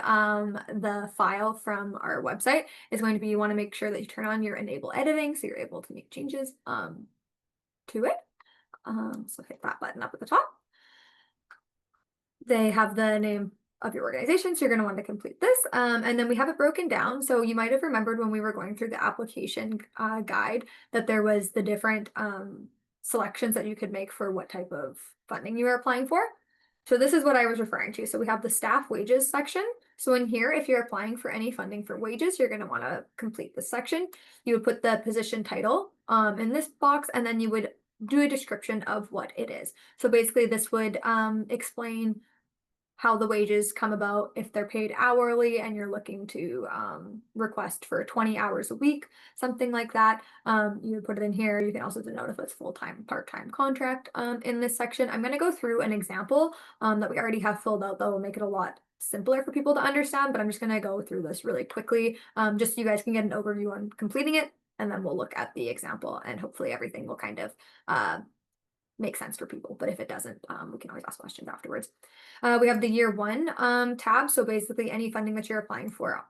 the file from our website is going to be, you want to make sure that you turn on your enable editing so you're able to make changes to it. So hit that button up at the top. They have the name of your organization, so you're going to want to complete this. And then we have it broken down. So you might have remembered when we were going through the application guide that there was the different selections that you could make for what type of funding you are applying for. So this is what I was referring to. So we have the staff wages section. So in here, if you're applying for any funding for wages, you're going to want to complete this section. You would put the position title in this box, and then you would do a description of what it is. So basically this would explain how the wages come about if they're paid hourly and you're looking to request for 20 hours a week, something like that. You would put it in here. You can also denote if it's full-time, part-time contract in this section. I'm going to go through an example that we already have filled out that will make it a lot simpler for people to understand, but I'm just going to go through this really quickly just so you guys can get an overview on completing it, and then we'll look at the example and hopefully everything will kind of make sense for people. But if it doesn't, we can always ask questions afterwards. We have the year one tab. So basically any funding that you're applying for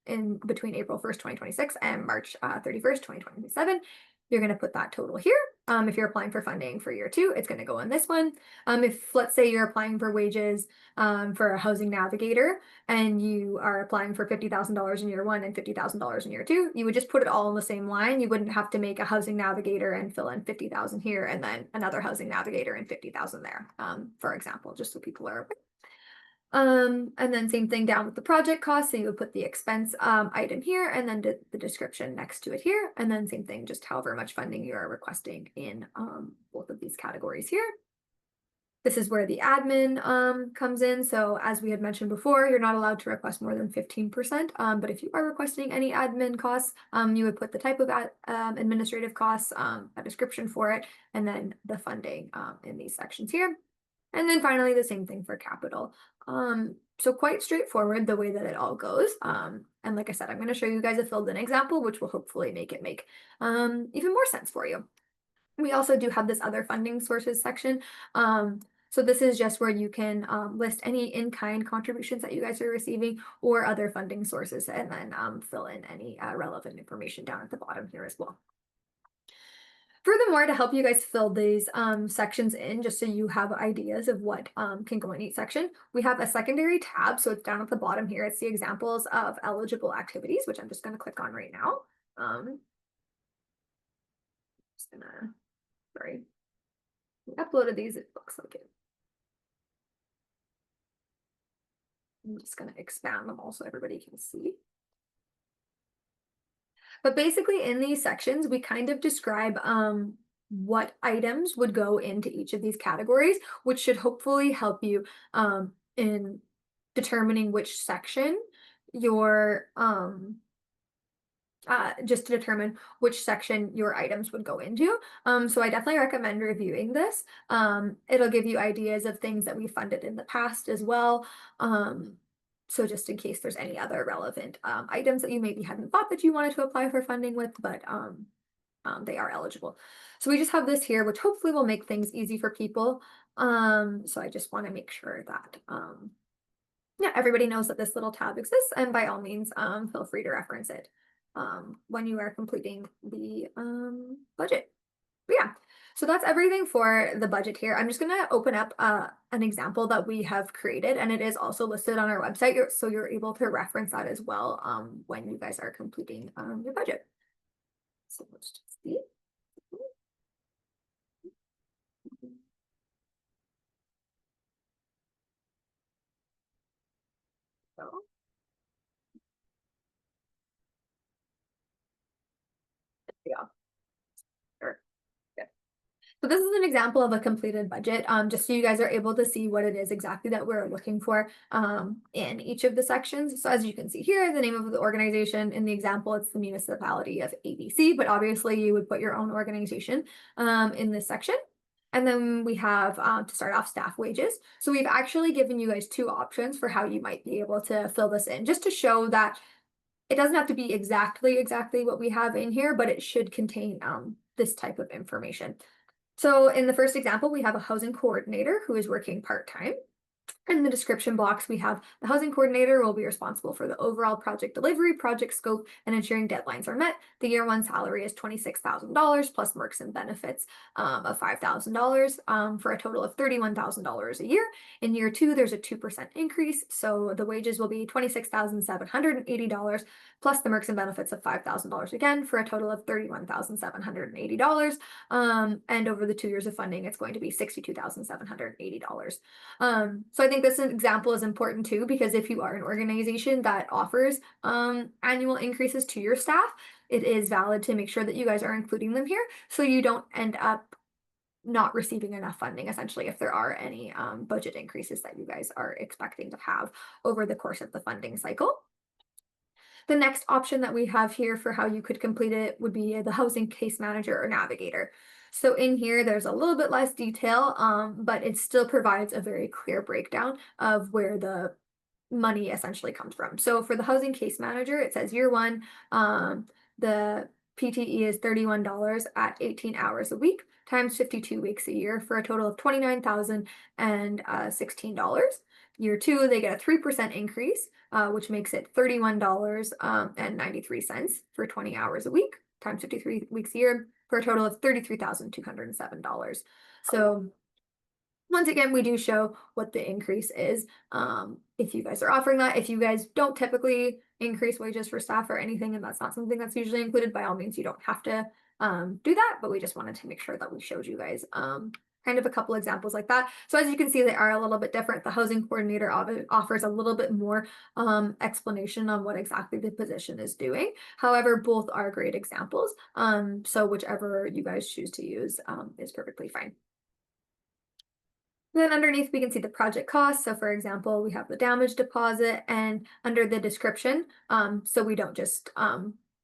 in between April 1st, 2026 and March 31st, 2027. You're going to put that total here. If you're applying for funding for year two, it's going to go in this one. If let's say you're applying for wages for a housing navigator and you are applying for $50,000 in year one and $50,000 in year two, you would just put it all in the same line. You wouldn't have to make a housing navigator and fill in 50,000 here and then another housing navigator and 50,000 there, for example, just so people are aware. And then same thing down with the project cost. So you would put the expense item here and then the description next to it here. And then same thing, just however much funding you are requesting in both of these categories here. This is where the admin comes in. So as we had mentioned before, you're not allowed to request more than 15%. But if you are requesting any admin costs, you would put the type of administrative costs, a description for it, and then the funding in these sections here. And then finally, the same thing for capital. So quite straightforward the way that it all goes. And like I said, I'm going to show you guys a filled in example, which will hopefully make it make even more sense for you. We also do have this other funding sources section. So this is just where you can list any in-kind contributions that you guys are receiving or other funding sources, and then fill in any relevant information down at the bottom here as well. Furthermore, to help you guys fill these sections in, just so you have ideas of what can go in each section, we have a secondary tab. So it's down at the bottom here. It's the examples of eligible activities, which I'm just going to click on right now. Just gonna, sorry, we uploaded these. It looks like it. I'm just going to expand them all so everybody can see. But basically in these sections, we kind of describe what items would go into each of these categories, which should hopefully help you in determining which section your just to determine which section your items would go into. So I definitely recommend reviewing this. It'll give you ideas of things that we funded in the past as well. So just in case there's any other relevant items that you maybe hadn't thought that you wanted to apply for funding with, but they are eligible. So we just have this here, which hopefully will make things easy for people. So I just want to make sure that yeah, everybody knows that this little tab exists, and by all means, feel free to reference it when you are completing the budget. But yeah. So that's everything for the budget here. I'm just going to open up an example that we have created, and it is also listed on our website, so you're able to reference that as well when you guys are completing your budget. So let's just see. So. Yeah. Sure. So this is an example of a completed budget, just so you guys are able to see what it is exactly that we're looking for in each of the sections. So as you can see here, the name of the organization in the example, it's the municipality of ABC, but obviously you would put your own organization in this section. And then we have to start off staff wages. So we've actually given you guys two options for how you might be able to fill this in, just to show that it doesn't have to be exactly what we have in here, but it should contain this type of information. So in the first example, we have a housing coordinator who is working part-time. In the description box, we have the housing coordinator will be responsible for the overall project delivery, project scope, and ensuring deadlines are met. The year one salary is $26,000 plus mercs and benefits of $5,000 for a total of $31,000 a year. In year two, there's a 2% increase. So the wages will be $26,780 plus the mercs and benefits of $5,000 again for a total of $31,780. And over the 2 years of funding, it's going to be $62,780. So I think this example is important too, because if you are an organization that offers annual increases to your staff, it is valid to make sure that you guys are including them here so you don't end up not receiving enough funding, essentially, if there are any budget increases that you guys are expecting to have over the course of the funding cycle. The next option that we have here for how you could complete it would be the housing case manager or navigator. So in here, there's a little bit less detail, but it still provides a very clear breakdown of where the money essentially comes from. So for the housing case manager, it says year one, the PTE is $31 at 18 hours a week times 52 weeks a year for a total of $29,016. Year two, they get a 3% increase, which makes it $31.93 for 20 hours a week times 53 weeks a year for a total of $33,207. So once again, we do show what the increase is if you guys are offering that. If you guys don't typically increase wages for staff or anything, and that's not something that's usually included, by all means, you don't have to do that, but we just wanted to make sure that we showed you guys kind of a couple examples like that. So as you can see, they are a little bit different. The housing coordinator offers a little bit more explanation on what exactly the position is doing. However, both are great examples. So whichever you guys choose to use is perfectly fine. Then underneath, we can see the project costs. So for example, we have the damage deposit and under the description. So we don't just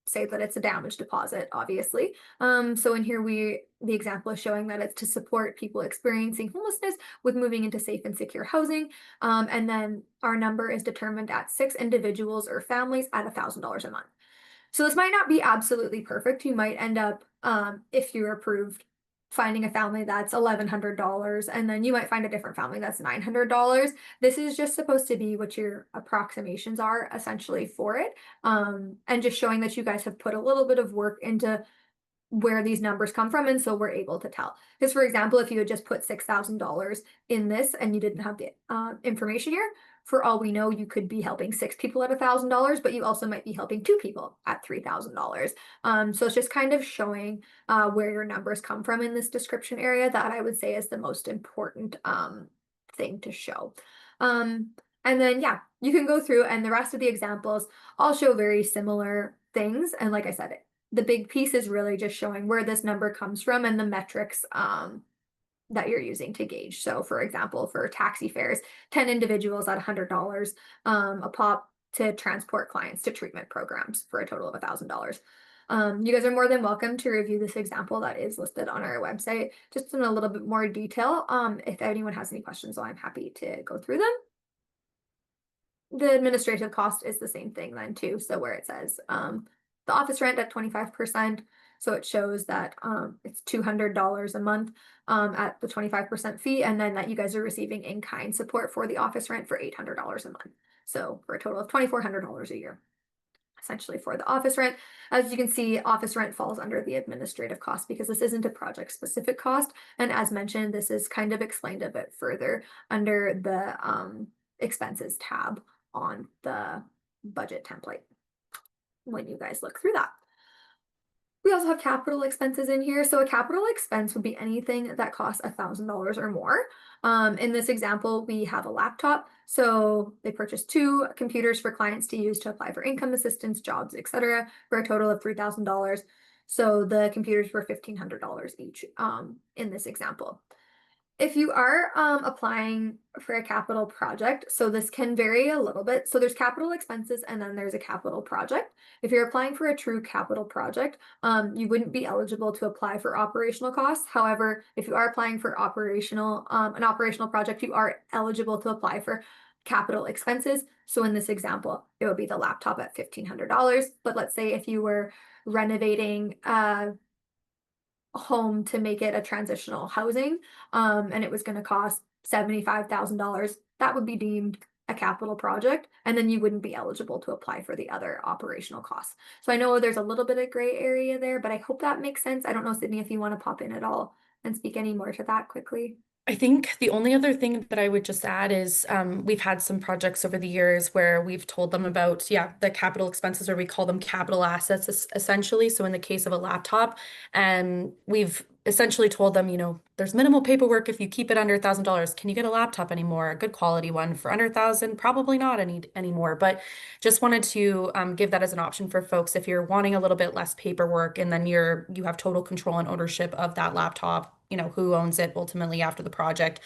say that it's a damage deposit, obviously. So in here, the example is showing that it's to support people experiencing homelessness with moving into safe and secure housing. And then our number is determined at 6 individuals or families at $1,000 a month. So this might not be absolutely perfect. You might end up, if you're approved, finding a family that's $1,100, and then you might find a different family that's $900. This is just supposed to be what your approximations are essentially for it, and just showing that you guys have put a little bit of work into where these numbers come from, and so we're able to tell. Because for example, if you had just put $6,000 in this and you didn't have the information here, for all we know, you could be helping 6 people at $1,000, but you also might be helping 2 people at $3,000. So it's just kind of showing where your numbers come from in this description area that I would say is the most important thing to show. And then, yeah, you can go through and the rest of the examples all show very similar things. And like I said, the big piece is really just showing where this number comes from and the metrics that you're using to gauge. So for example, for taxi fares, 10 individuals at $100 a pop to transport clients to treatment programs for a total of $1,000. You guys are more than welcome to review this example that is listed on our website, just in a little bit more detail. If anyone has any questions, I'm happy to go through them. The administrative cost is the same thing then too. So where it says the office rent at 25%, so it shows that it's $200 a month at the 25% fee, and then that you guys are receiving in-kind support for the office rent for $800 a month. So for a total of $2,400 a year, essentially for the office rent. As you can see, office rent falls under the administrative cost because this isn't a project specific cost. And as mentioned, this is kind of explained a bit further under the expenses tab on the budget template when you guys look through that. We also have capital expenses in here. So a capital expense would be anything that costs $1,000 or more. In this example, we have a laptop. So they purchased 2 computers for clients to use to apply for income assistance, jobs, etc., for a total of $3,000. So the computers were $1,500 each in this example. If you are applying for a capital project, so this can vary a little bit. So there's capital expenses and then there's a capital project. If you're applying for a true capital project, you wouldn't be eligible to apply for operational costs. However, if you are applying for an operational project, you are eligible to apply for capital expenses. So in this example, it would be the laptop at $1,500. But let's say if you were renovating a home to make it a transitional housing, and it was going to cost $75,000, that would be deemed a capital project, and then you wouldn't be eligible to apply for the other operational costs. So I know there's a little bit of gray area there, but I hope that makes sense. I don't know, Sydney, if you want to pop in at all and speak any more to that quickly. I think the only other thing that I would just add is we've had some projects over the years where we've told them about, yeah, the capital expenses, or we call them capital assets essentially. So in the case of a laptop, and we've essentially told them, you know, there's minimal paperwork if you keep it under $1,000. Can you get a laptop anymore? A good quality one for under 1,000? Probably not anymore. But just wanted to give that as an option for folks if you're wanting a little bit less paperwork, and then you have total control and ownership of that laptop, you know, who owns it ultimately after the project,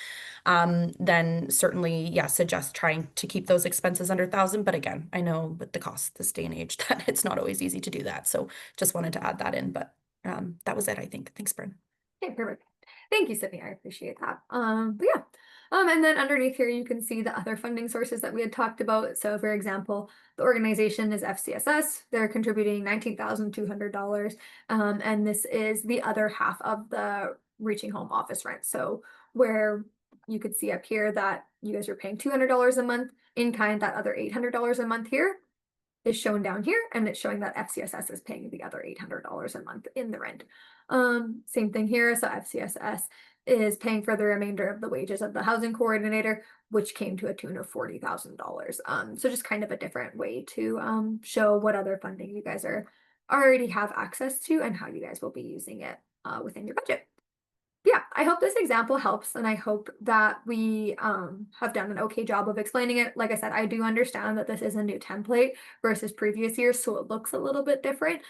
then certainly, yeah, suggest trying to keep those expenses under 1,000. But again, I know with the cost this day and age that it's not always easy to do that. So just wanted to add that in, but that was it, I think. Thanks, Bryn. Okay, perfect. Thank you, Sydney. I appreciate that. But yeah. And then underneath here, you can see the other funding sources that we had talked about. So for example, the organization is FCSS. They're contributing $19,200. And this is the other half of the Reaching Home office rent. So where you could see up here that you guys are paying $200 a month in kind, that other $800 a month here is shown down here, and it's showing that FCSS is paying the other $800 a month in the rent. Same thing here. So FCSS is paying for the remainder of the wages of the housing coordinator, which came to a tune of $40,000. So just kind of a different way to show what other funding you guys already have access to and how you guys will be using it within your budget. Yeah, I hope this example helps, and I hope that we have done an okay job of explaining it. Like I said, I do understand that this is a new template versus previous years, so it looks a little bit different.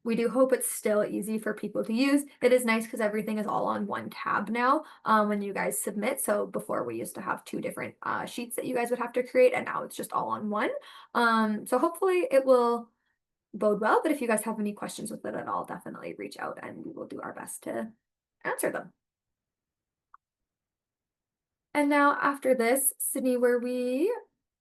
We do hope it's still easy for people to use. It is nice because everything is all on one tab now when you guys submit. So before we used to have two different sheets that you guys would have to create, and now it's just all on one. So hopefully it will bode well, but if you guys have any questions with it at all, definitely reach out and we will do our best to answer them. And now after this, Sydney, were we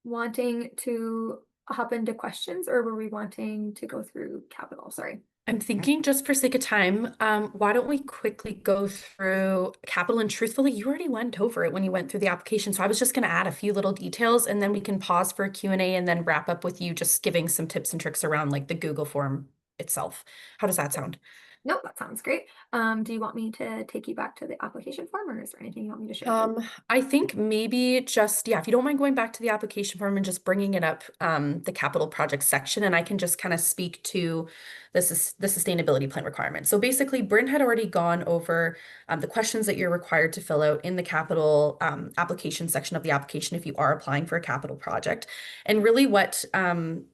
wanting to hop into questions, or were we wanting to go through capital? Sorry. I'm thinking, just for sake of time, why don't we quickly go through capital? And truthfully, you already went over it when you went through the application. So I was just going to add a few little details, and then we can pause for a Q&A and then wrap up with you just giving some tips and tricks around like the Google form itself. How does that sound? Nope, that sounds great. Do you want me to take you back to the application form, or is there anything you want me to share? I think maybe just, yeah, if you don't mind going back to the application form and just bringing it up, the capital project section, and I can just kind of speak to this is the sustainability plan requirements. So basically, Bryn had already gone over the questions that you're required to fill out in the capital application section of the application if you are applying for a capital project. And really what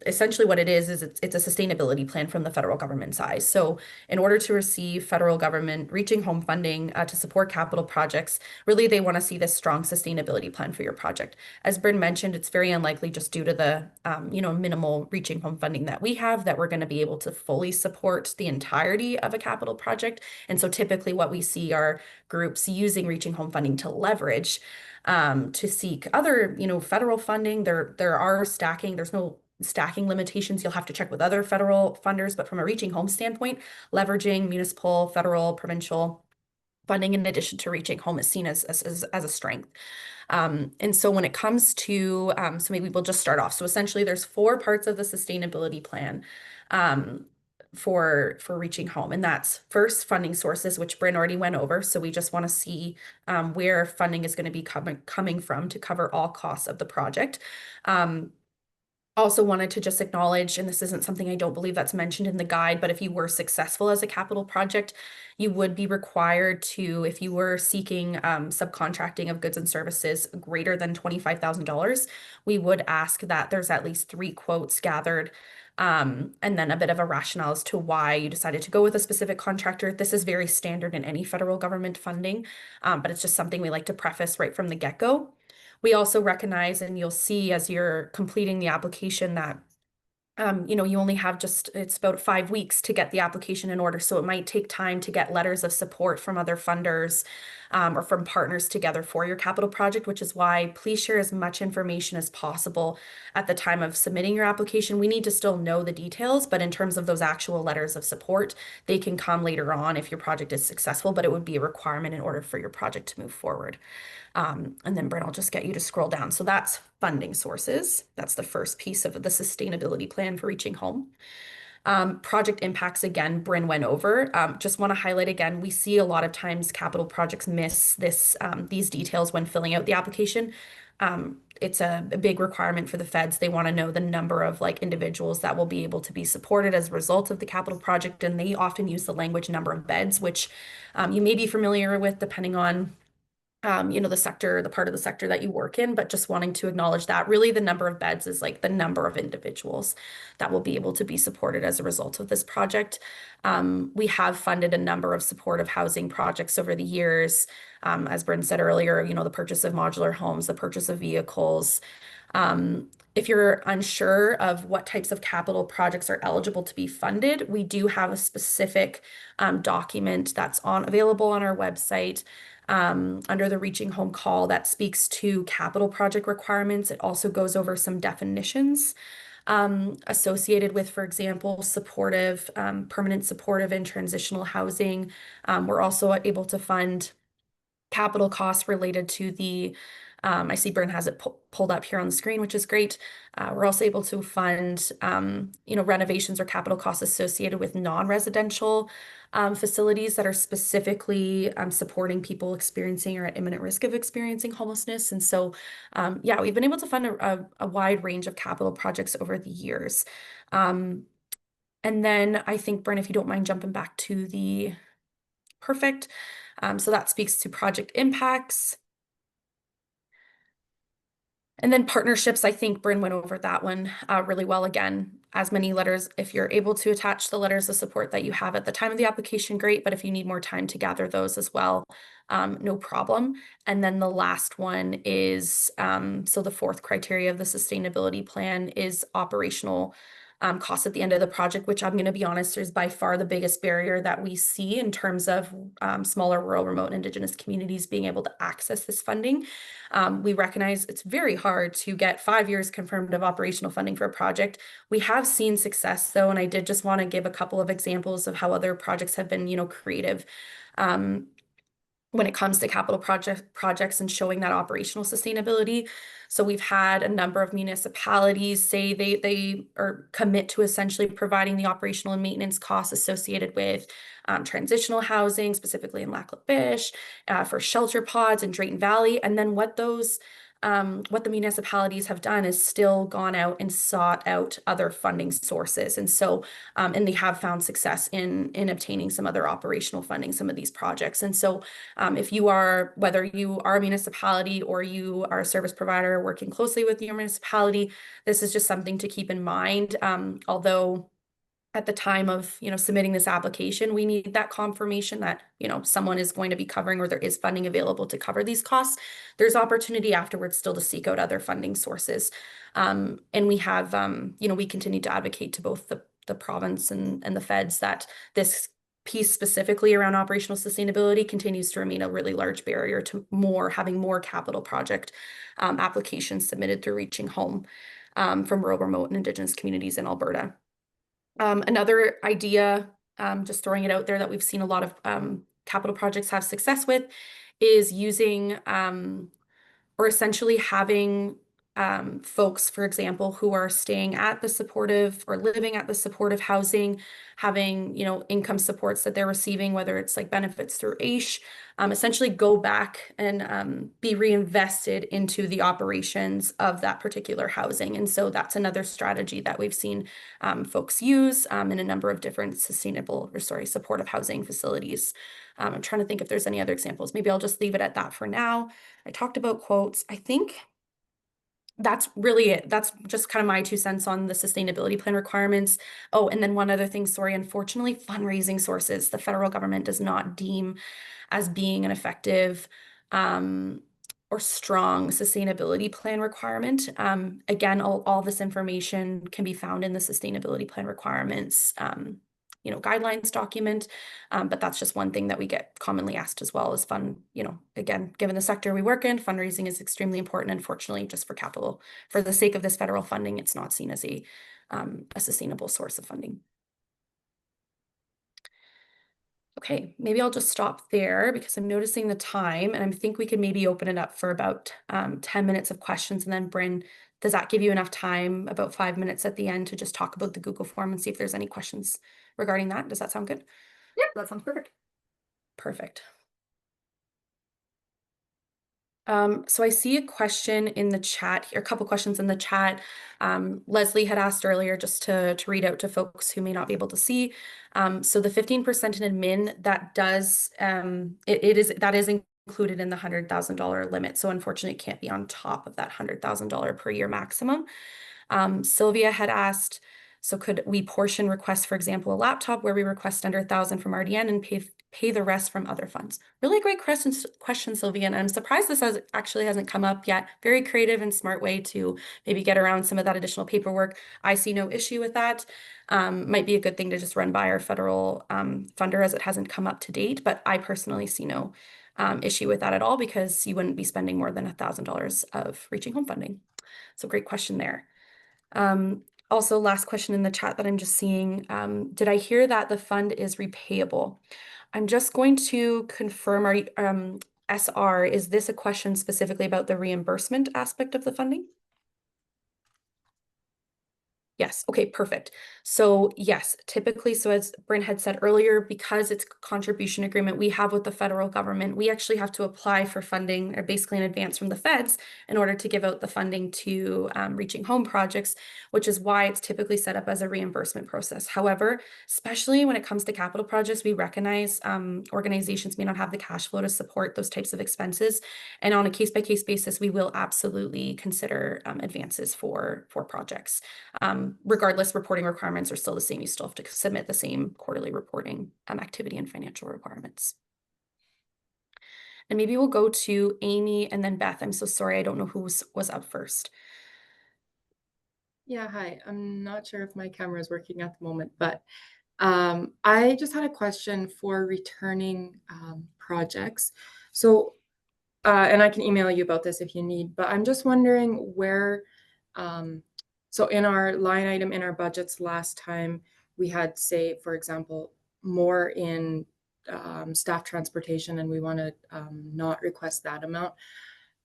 essentially what it is it's a sustainability plan from the federal government side. So in order to receive federal government Reaching Home funding to support capital projects, really they want to see this strong sustainability plan for your project. As Bryn mentioned, it's very unlikely, just due to the minimal Reaching Home funding that we have, that we're going to be able to fully support the entirety of a capital project. And so typically what we see are groups using Reaching Home funding to leverage to seek other federal funding. There are stacking, there's no stacking limitations. You'll have to check with other federal funders, but from a Reaching Home standpoint, leveraging municipal, federal, provincial funding in addition to Reaching Home is seen as a strength. And so when it comes to, so maybe we'll just start off. So essentially there's 4 parts of the sustainability plan for Reaching Home. And that's first, funding sources, which Bryn already went over. So we just want to see where funding is going to be coming from to cover all costs of the project. Also wanted to just acknowledge, and this isn't something I don't believe that's mentioned in the guide, but if you were successful as a capital project, you would be required to, if you were seeking subcontracting of goods and services greater than $25,000, we would ask that there's at least 3 quotes gathered, and then a bit of a rationale as to why you decided to go with a specific contractor. This is very standard in any federal government funding, but it's just something we like to preface right from the get-go. We also recognize, and you'll see as you're completing the application, that you only have it's about 5 weeks to get the application in order. So it might take time to get letters of support from other funders or from partners together for your capital project, which is why please share as much information as possible at the time of submitting your application. We need to still know the details, but in terms of those actual letters of support, they can come later on if your project is successful, but it would be a requirement in order for your project to move forward. And then Brent, I'll just get you to scroll down. So that's funding sources. That's the first piece of the sustainability plan for reaching home. Project impacts, again, Bryn went over. Just want to highlight again, we see a lot of times capital projects miss these details when filling out the application. It's a big requirement for the feds. They want to know the number of individuals that will be able to be supported as a result of the capital project. And they often use the language number of beds, which you may be familiar with depending on the part of the sector that you work in, but just wanting to acknowledge that really the number of beds is the number of individuals that will be able to be supported as a result of this project. We have funded a number of supportive housing projects over the years. As Bryn said earlier, the purchase of modular homes, the purchase of vehicles. If you're unsure of what types of capital projects are eligible to be funded, we do have a specific document that's available on our website under the Reaching Home call that speaks to capital project requirements. It also goes over some definitions associated with, for example, supportive, permanent supportive and transitional housing. We're also able to fund capital costs related to I see Bryn has it pulled up here on the screen, which is great. We're also able to fund, renovations or capital costs associated with non-residential facilities that are specifically supporting people experiencing or at imminent risk of experiencing homelessness. And so, yeah, we've been able to fund a wide range of capital projects over the years. And then I think, Bryn, if you don't mind jumping back to the perfect. So that speaks to project impacts. And then partnerships, I think Bryn went over that one really well. Again, as many letters, if you're able to attach the letters of support that you have at the time of the application, great. But if you need more time to gather those as well, no problem. And then the last one is, so the fourth criteria of the sustainability plan is operational costs at the end of the project, which I'm going to be honest, is by far the biggest barrier that we see in terms of smaller rural, remote, and Indigenous communities being able to access this funding. We recognize it's very hard to get 5 years confirmed of operational funding for a project. We have seen success though, and I did just want to give a couple of examples of how other projects have been, creative. When it comes to capital projects and showing that operational sustainability. So we've had a number of municipalities say they commit to essentially providing the operational and maintenance costs associated with transitional housing, specifically in Lac La Biche, for shelter pods in Drayton Valley. And then what the municipalities have done is still gone out and sought out other funding sources. And so, and they have found success in obtaining some other operational funding, some of these projects. And so if you are, whether you are a municipality or you are a service provider working closely with your municipality, this is just something to keep in mind. Although at the time of, submitting this application, we need that confirmation that, someone is going to be covering or there is funding available to cover these costs. There's opportunity afterwards still to seek out other funding sources. And we have, we continue to advocate to both the province and the feds that this piece specifically around operational sustainability continues to remain a really large barrier to having more capital project applications submitted through Reaching Home from rural, remote, and Indigenous communities in Alberta. Another idea, just throwing it out there, that we've seen a lot of capital projects have success with is using or essentially having folks, for example, who are staying at the supportive or living at the supportive housing, having, income supports that they're receiving, whether it's benefits through AISH, essentially go back and be reinvested into the operations of that particular housing. And so that's another strategy that we've seen folks use in a number of different supportive housing facilities. I'm trying to think if there's any other examples. Maybe I'll just leave it at that for now. I talked about quotes. I think that's really it. That's just kind of my 2 cents on the sustainability plan requirements. Oh, and then one other thing, sorry, unfortunately, fundraising sources, the federal government does not deem as being an effective or strong sustainability plan requirement. Again, all this information can be found in the sustainability plan requirements, guidelines document. But that's just one thing that we get commonly asked as well as again, given the sector we work in, fundraising is extremely important. Unfortunately, just for the sake of this federal funding, it's not seen as a sustainable source of funding. Okay, maybe I'll just stop there because I'm noticing the time, and I think we could maybe open it up for about 10 minutes of questions. And then Bryn, does that give you enough time, about 5 minutes at the end, to just talk about the Google form and see if there's any questions regarding that? Does that sound good? Yep, that sounds perfect. Perfect. So I see a question in the chat here, a couple questions in the chat. Leslie had asked earlier, just to read out to folks who may not be able to see. So the 15% in admin, that is included in the $100,000 limit. So unfortunately, it can't be on top of that $100,000 per year maximum. Sylvia had asked, so could we portion requests, for example, a laptop where we request under 1,000 from RDN and pay the rest from other funds? Really great question, Sylvia, and I'm surprised this hasn't come up yet. Very creative and smart way to maybe get around some of that additional paperwork. I see no issue with that. Might be a good thing to just run by our federal funder, as it hasn't come up to date, but I personally see no issue with that at all, because you wouldn't be spending more than $1,000 of Reaching Home funding. So great question there. Also, last question in the chat that I'm just seeing, did I hear that the fund is repayable? I'm just going to confirm, SR, is this a question specifically about the reimbursement aspect of the funding? Yes. Okay, perfect. So yes, typically, so as Bryn had said earlier, because it's a contribution agreement we have with the federal government, we actually have to apply for funding, or basically in advance from the feds, in order to give out the funding to Reaching Home projects, which is why it's typically set up as a reimbursement process. However, especially when it comes to capital projects, we recognize organizations may not have the cash flow to support those types of expenses. And on a case-by-case basis, we will absolutely consider advances for projects. Regardless, reporting requirements are still the same. You still have to submit the same quarterly reporting activity and financial requirements. And maybe we'll go to Amy and then Beth. I'm so sorry, I don't know who was up first. Yeah, hi. I'm not sure if my camera is working at the moment, but I just had a question for returning projects. So, and I can email you about this if you need, but I'm just wondering where, so in our line item in our budgets last time, we had, say, for example, more in staff transportation, and we want to not request that amount,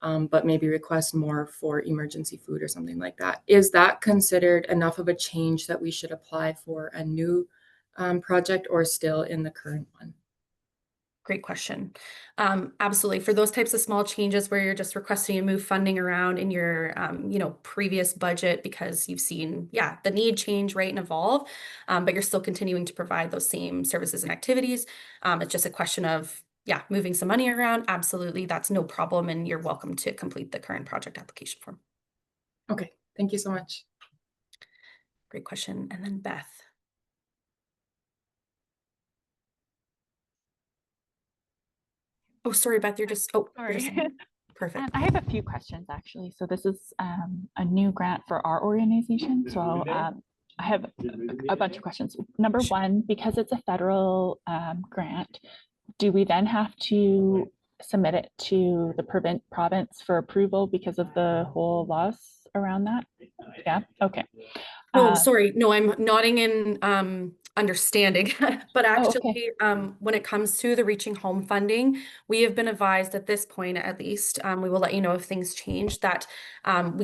but maybe request more for emergency food or something like that. Is that considered enough of a change that we should apply for a new project, or still in the current one? Great question. Absolutely. For those types of small changes where you're just requesting to move funding around in your, previous budget because you've seen, the need change, right, and evolve, but you're still continuing to provide those same services and activities. It's just a question of, moving some money around. Absolutely. That's no problem. And you're welcome to complete the current project application form. Okay. Thank you so much. Great question. And then Beth. Oh, sorry, Beth, you're just, Sorry. Perfect. I have a few questions actually. So this is a new grant for our organization. So I have a bunch of questions. Number one, because it's a federal grant, do we then have to submit it to the province for approval because of the whole laws around that? Yeah, okay. Oh, sorry. No, I'm nodding in understanding, but actually, when it comes to the Reaching Home funding, we have been advised at this point, at least, we will let you know if things change, that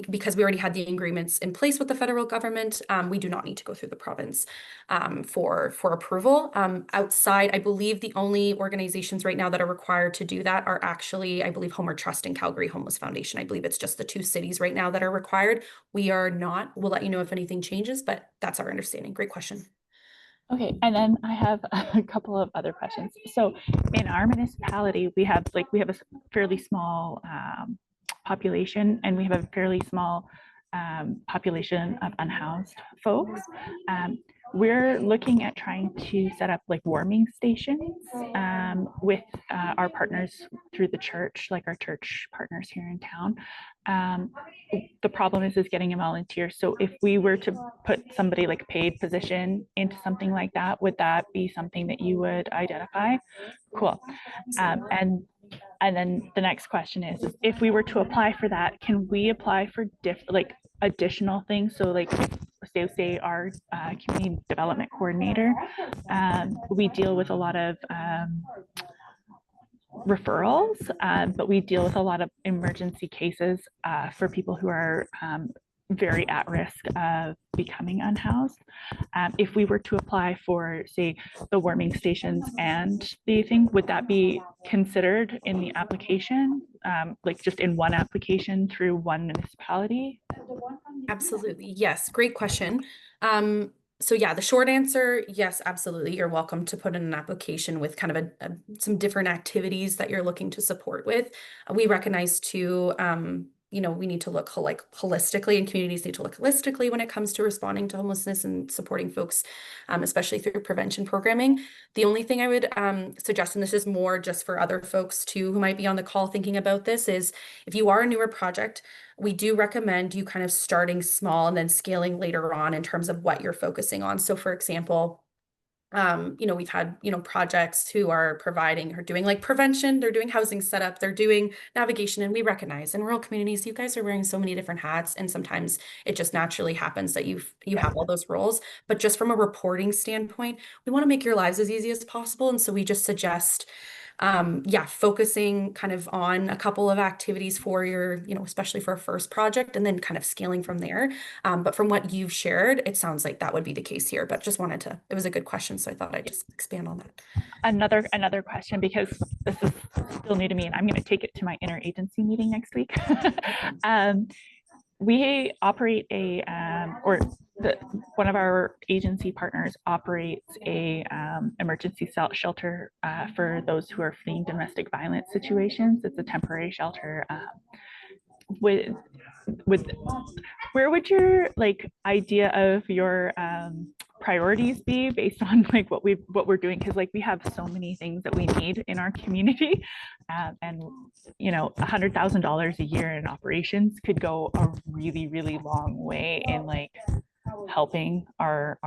because we already had the agreements in place with the federal government, we do not need to go through the province for approval. Outside, I believe the only organizations right now that are required to do that are actually, I believe, Homer Trust and Calgary Homeless Foundation. I believe it's just the two cities right now that are required. We are not. We'll let you know if anything changes, but that's our understanding. Great question. Okay, and then I have a couple of other questions. So in our municipality, we have a fairly small population, and we have a fairly small population of unhoused folks. we're looking at trying to set up like warming stations with our partners through the church, like our church partners here in town. The problem is getting a volunteer. So if we were to put somebody like paid position into something like that, would that be something that you would identify? Cool. And then the next question is if we were to apply for that, can we apply for additional things? So like say our community development coordinator, we deal with a lot of referrals, but we deal with a lot of emergency cases for people who are very at risk of becoming unhoused. If we were to apply for, say, the warming stations and the thing, would that be considered in the application, like just in one application through one municipality? Absolutely. Yes. Great question. So yeah, the short answer, yes, absolutely. You're welcome to put in an application with kind of some different activities that you're looking to support with. We recognize too, we need to look holistically, and communities need to look holistically when it comes to responding to homelessness and supporting folks, especially through prevention programming. The only thing I would suggest, and this is more just for other folks too who might be on the call thinking about this, is if you are a newer project, we do recommend you kind of starting small and then scaling later on in terms of what you're focusing on. So for example, we've had, projects who are providing or doing like prevention, they're doing housing setup, they're doing navigation, and we recognize in rural communities, you guys are wearing so many different hats, and sometimes it just naturally happens that you have all those roles. But just from a reporting standpoint, we want to make your lives as easy as possible. And so we just suggest focusing kind of on a couple of activities for your, especially for a first project, and then kind of scaling from there. But from what you've shared, it sounds like that would be the case here, but just it was a good question. So I thought I'd just expand on that. Another question, because this is still new to me and I'm going to take it to my interagency meeting next week. We operate one of our agency partners operates a emergency shelter for those who are fleeing domestic violence situations. It's a temporary shelter. Where would your idea of your priorities be based on what we're doing? Because we have so many things that we need in our community, and $100,000 a year in operations could go a really, really long way in helping our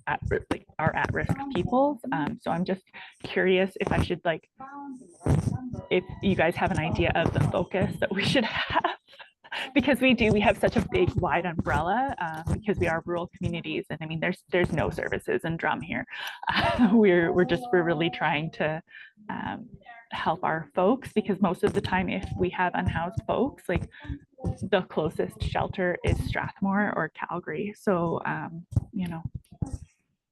at-risk people. So I'm just curious if I should if you guys have an idea of the focus that we should have. Because we have such a big wide umbrella because we are rural communities, and I mean there's no services in Drum here. We're really trying to help our folks, because most of the time if we have unhoused folks, the closest shelter is Strathmore or Calgary. So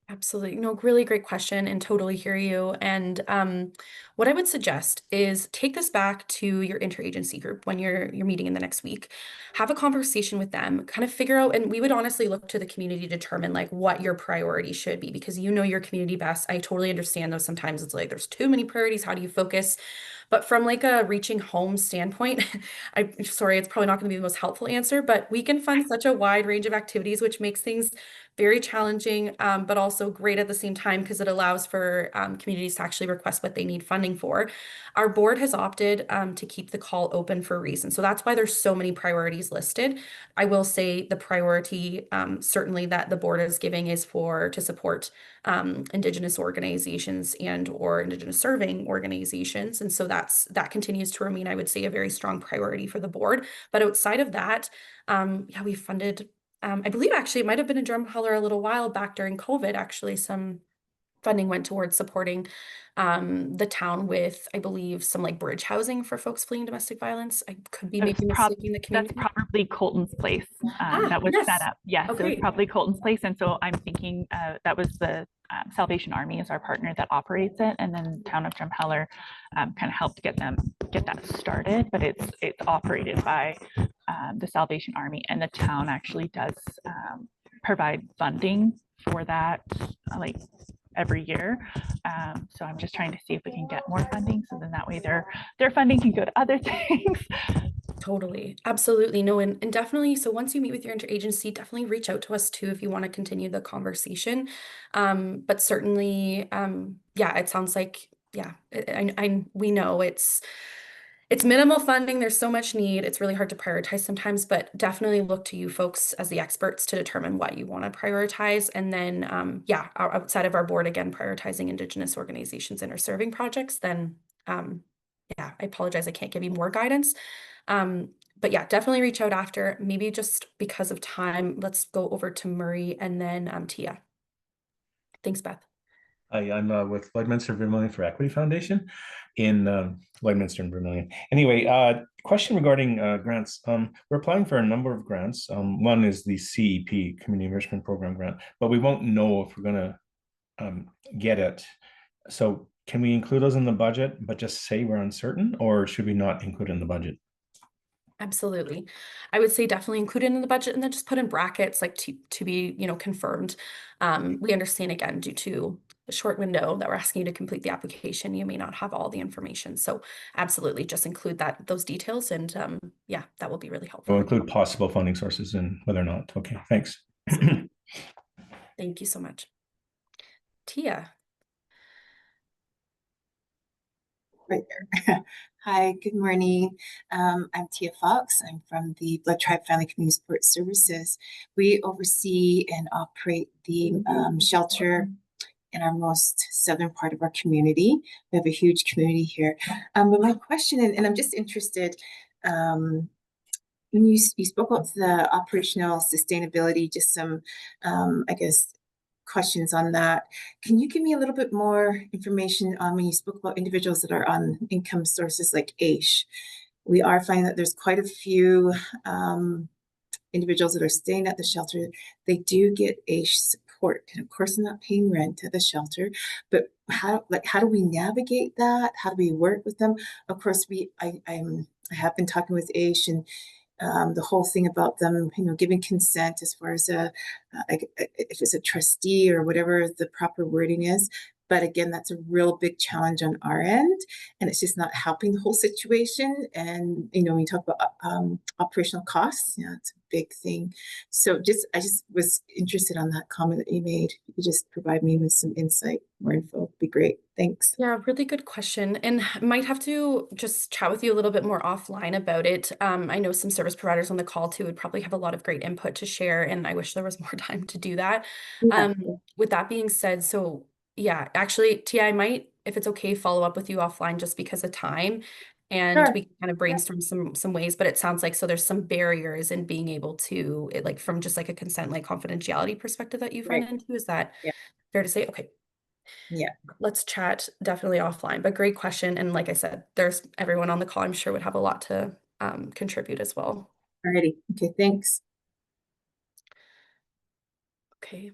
Absolutely. No, really great question, and totally hear you. And what I would suggest is take this back to your interagency group when you're meeting in the next week. Have a conversation with them, kind of figure out, and we would honestly look to the community to determine what your priority should be, because your community best. I totally understand though, sometimes it's there's too many priorities. How do you focus? But from a reaching home standpoint, I'm sorry, it's probably not going to be the most helpful answer, but we can fund such a wide range of activities, which makes things very challenging, but also great at the same time, because it allows for communities to actually request what they need funding for. Our board has opted to keep the call open for a reason. So that's why there's so many priorities listed. I will say the priority certainly that the board is giving is to support Indigenous organizations and or Indigenous serving organizations. And so that continues to remain, I would say, a very strong priority for the board. But outside of that, we funded, I believe actually it might have been in Drumheller a little while back during COVID, actually some funding went towards supporting the town with, I believe, some bridge housing for folks fleeing domestic violence. I could be maybe mistaking the community. That's probably Colton's Place that was set up. Yes, okay. It was probably Colton's Place. And so I'm thinking that was the Salvation Army is our partner that operates it. And then town of Drumheller kind of helped get that started, but it's operated by the Salvation Army, and the town actually does provide funding for that every year. So I'm just trying to see if we can get more funding, so then that way their funding can go to other things. Totally. Absolutely. No, and definitely. So once you meet with your interagency, definitely reach out to us too if you want to continue the conversation. But certainly, yeah, it sounds like, yeah, we know it's minimal funding. There's so much need. It's really hard to prioritize sometimes, but definitely look to you folks as the experts to determine what you want to prioritize. And then, yeah, outside of our board, again, prioritizing Indigenous organizations and or serving projects, then, yeah, I apologize. I can't give you more guidance. But yeah, definitely reach out after. Maybe just because of time, let's go over to Murray and then Tia. Thanks, Beth. Hi, I'm with Lloydminster Vermilion for Equity Foundation in Lloydminster and Vermilion. Anyway, question regarding grants. We're applying for a number of grants. One is the CEP, Community Enrichment Program grant, but we won't know if we're going to get it. So can we include those in the budget, but just say we're uncertain, or should we not include it in the budget? Absolutely. I would say definitely include it in the budget and then just put in brackets like to be, confirmed. We understand again, due to the short window that we're asking you to complete the application, you may not have all the information. So absolutely just include those details and yeah, that will be really helpful. We'll include possible funding sources and whether or not. Okay, thanks. Thank you so much. Tia. Right there. Hi, good morning. I'm Tia Fox. I'm from the Blood Tribe Family Community Support Services. We oversee and operate the shelter in our most southern part of our community. We have a huge community here. But my question, and I'm just interested, when you spoke about the operational sustainability, just some, I guess, questions on that. Can you give me a little bit more information on when you spoke about individuals that are on income sources like AISH? We are finding that there's quite a few individuals that are staying at the shelter. They do get AISH support, and of course, I'm not paying rent at the shelter. But how do we navigate that? How do we work with them? Of course, I have been talking with AISH and the whole thing about them, giving consent as far as if it's a trustee or whatever the proper wording is. But again, that's a real big challenge on our end, and it's just not helping the whole situation. And when you talk about operational costs, it's a big thing. So I just was interested on that comment that you made. If you could just provide me with some insight, more info, would be great. Thanks. Yeah, really good question. And might have to just chat with you a little bit more offline about it. I know some service providers on the call too would probably have a lot of great input to share, and I wish there was more time to do that. Yeah. With that being said, so yeah, actually, Tia, I might, if it's okay, follow up with you offline just because of time. And Sure. we can kind of brainstorm some ways, but it sounds like so there's some barriers in being able to like from just like a consent, like confidentiality perspective that you've run Right. into. Is that Yeah. fair to say? Okay. Yeah. Let's chat definitely offline, but great question. And like I said, there's everyone on the call, I'm sure would have a lot to contribute as well. Alrighty. Okay. Thanks. Okay.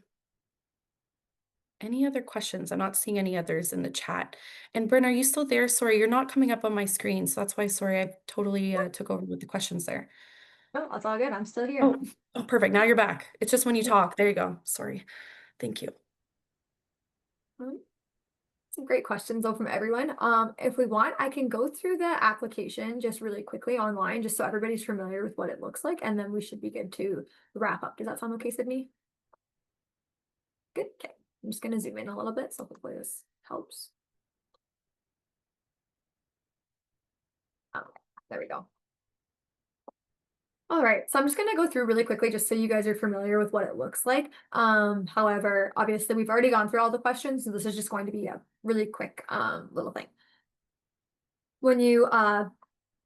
Any other questions? I'm not seeing any others in the chat. And Bryn, are you still there? Sorry, you're not coming up on my screen. So that's why, sorry, I totally took over with the questions there. Oh, that's all good. I'm still here. Oh, perfect. Now you're back. It's just when you talk. There you go. Sorry. Thank you. Some great questions though from everyone. If we want, I can go through the application just really quickly online, just so everybody's familiar with what it looks like, and then we should be good to wrap up. Does that sound okay, Sydney? Good. Okay. I'm just going to zoom in a little bit, so hopefully this helps. Oh, there we go. All right, so I'm just going to go through really quickly just so you guys are familiar with what it looks like. However, obviously we've already gone through all the questions, so this is just going to be a really quick little thing. When you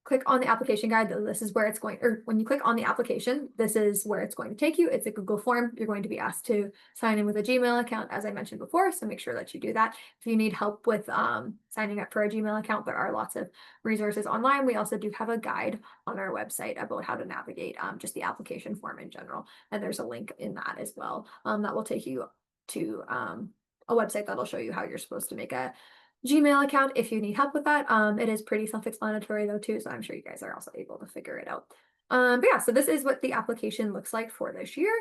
click on the application guide, this is where it's going, or when you click on the application, this is where it's going to take you. It's a Google form. You're going to be asked to sign in with a Gmail account, as I mentioned before, so make sure that you do that. If you need help with signing up for a Gmail account, there are lots of resources online. We also do have a guide on our website about how to navigate just the application form in general, and there's a link in that as well that will take you to a website that'll show you how you're supposed to make a Gmail account if you need help with that. It is pretty self-explanatory though too, so I'm sure you guys are also able to figure it out. But yeah, so this is what the application looks like for this year.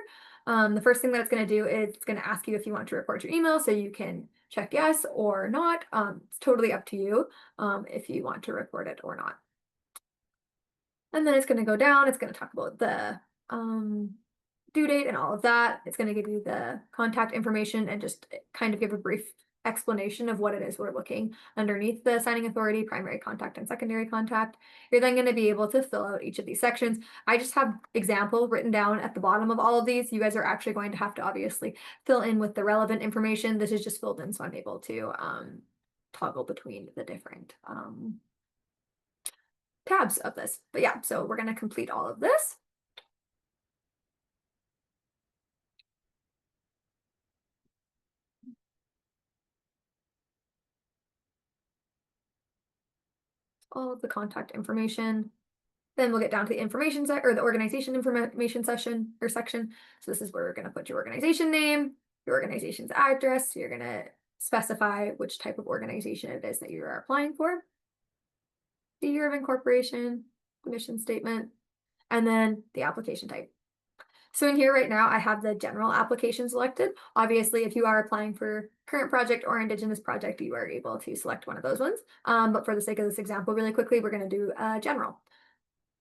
The first thing that it's going to do is it's going to ask you if you want to report your email, so you can check yes or not. It's totally up to you if you want to report it or not. And then it's going to go down. It's going to talk about the due date and all of that. It's going to give you the contact information and just kind of give a brief explanation of what it is we're looking underneath the signing authority, primary contact and secondary contact. You're then going to be able to fill out each of these sections. I just have example written down at the bottom of all of these. You guys are actually going to have to obviously fill in with the relevant information. This is just filled in, so I'm able to toggle between the different tabs of this. But yeah, so we're going to complete all of this. All of the contact information. Then we'll get down to the information or the organization information session or section. So this is where we're going to put your organization name, your organization's address. So you're going to specify which type of organization it is that you are applying for. The year of incorporation, the mission statement, and then the application type. So in here right now, I have the general application selected. Obviously, if you are applying for current project or Indigenous project, you are able to select one of those ones. But for the sake of this example, really quickly, we're going to do general.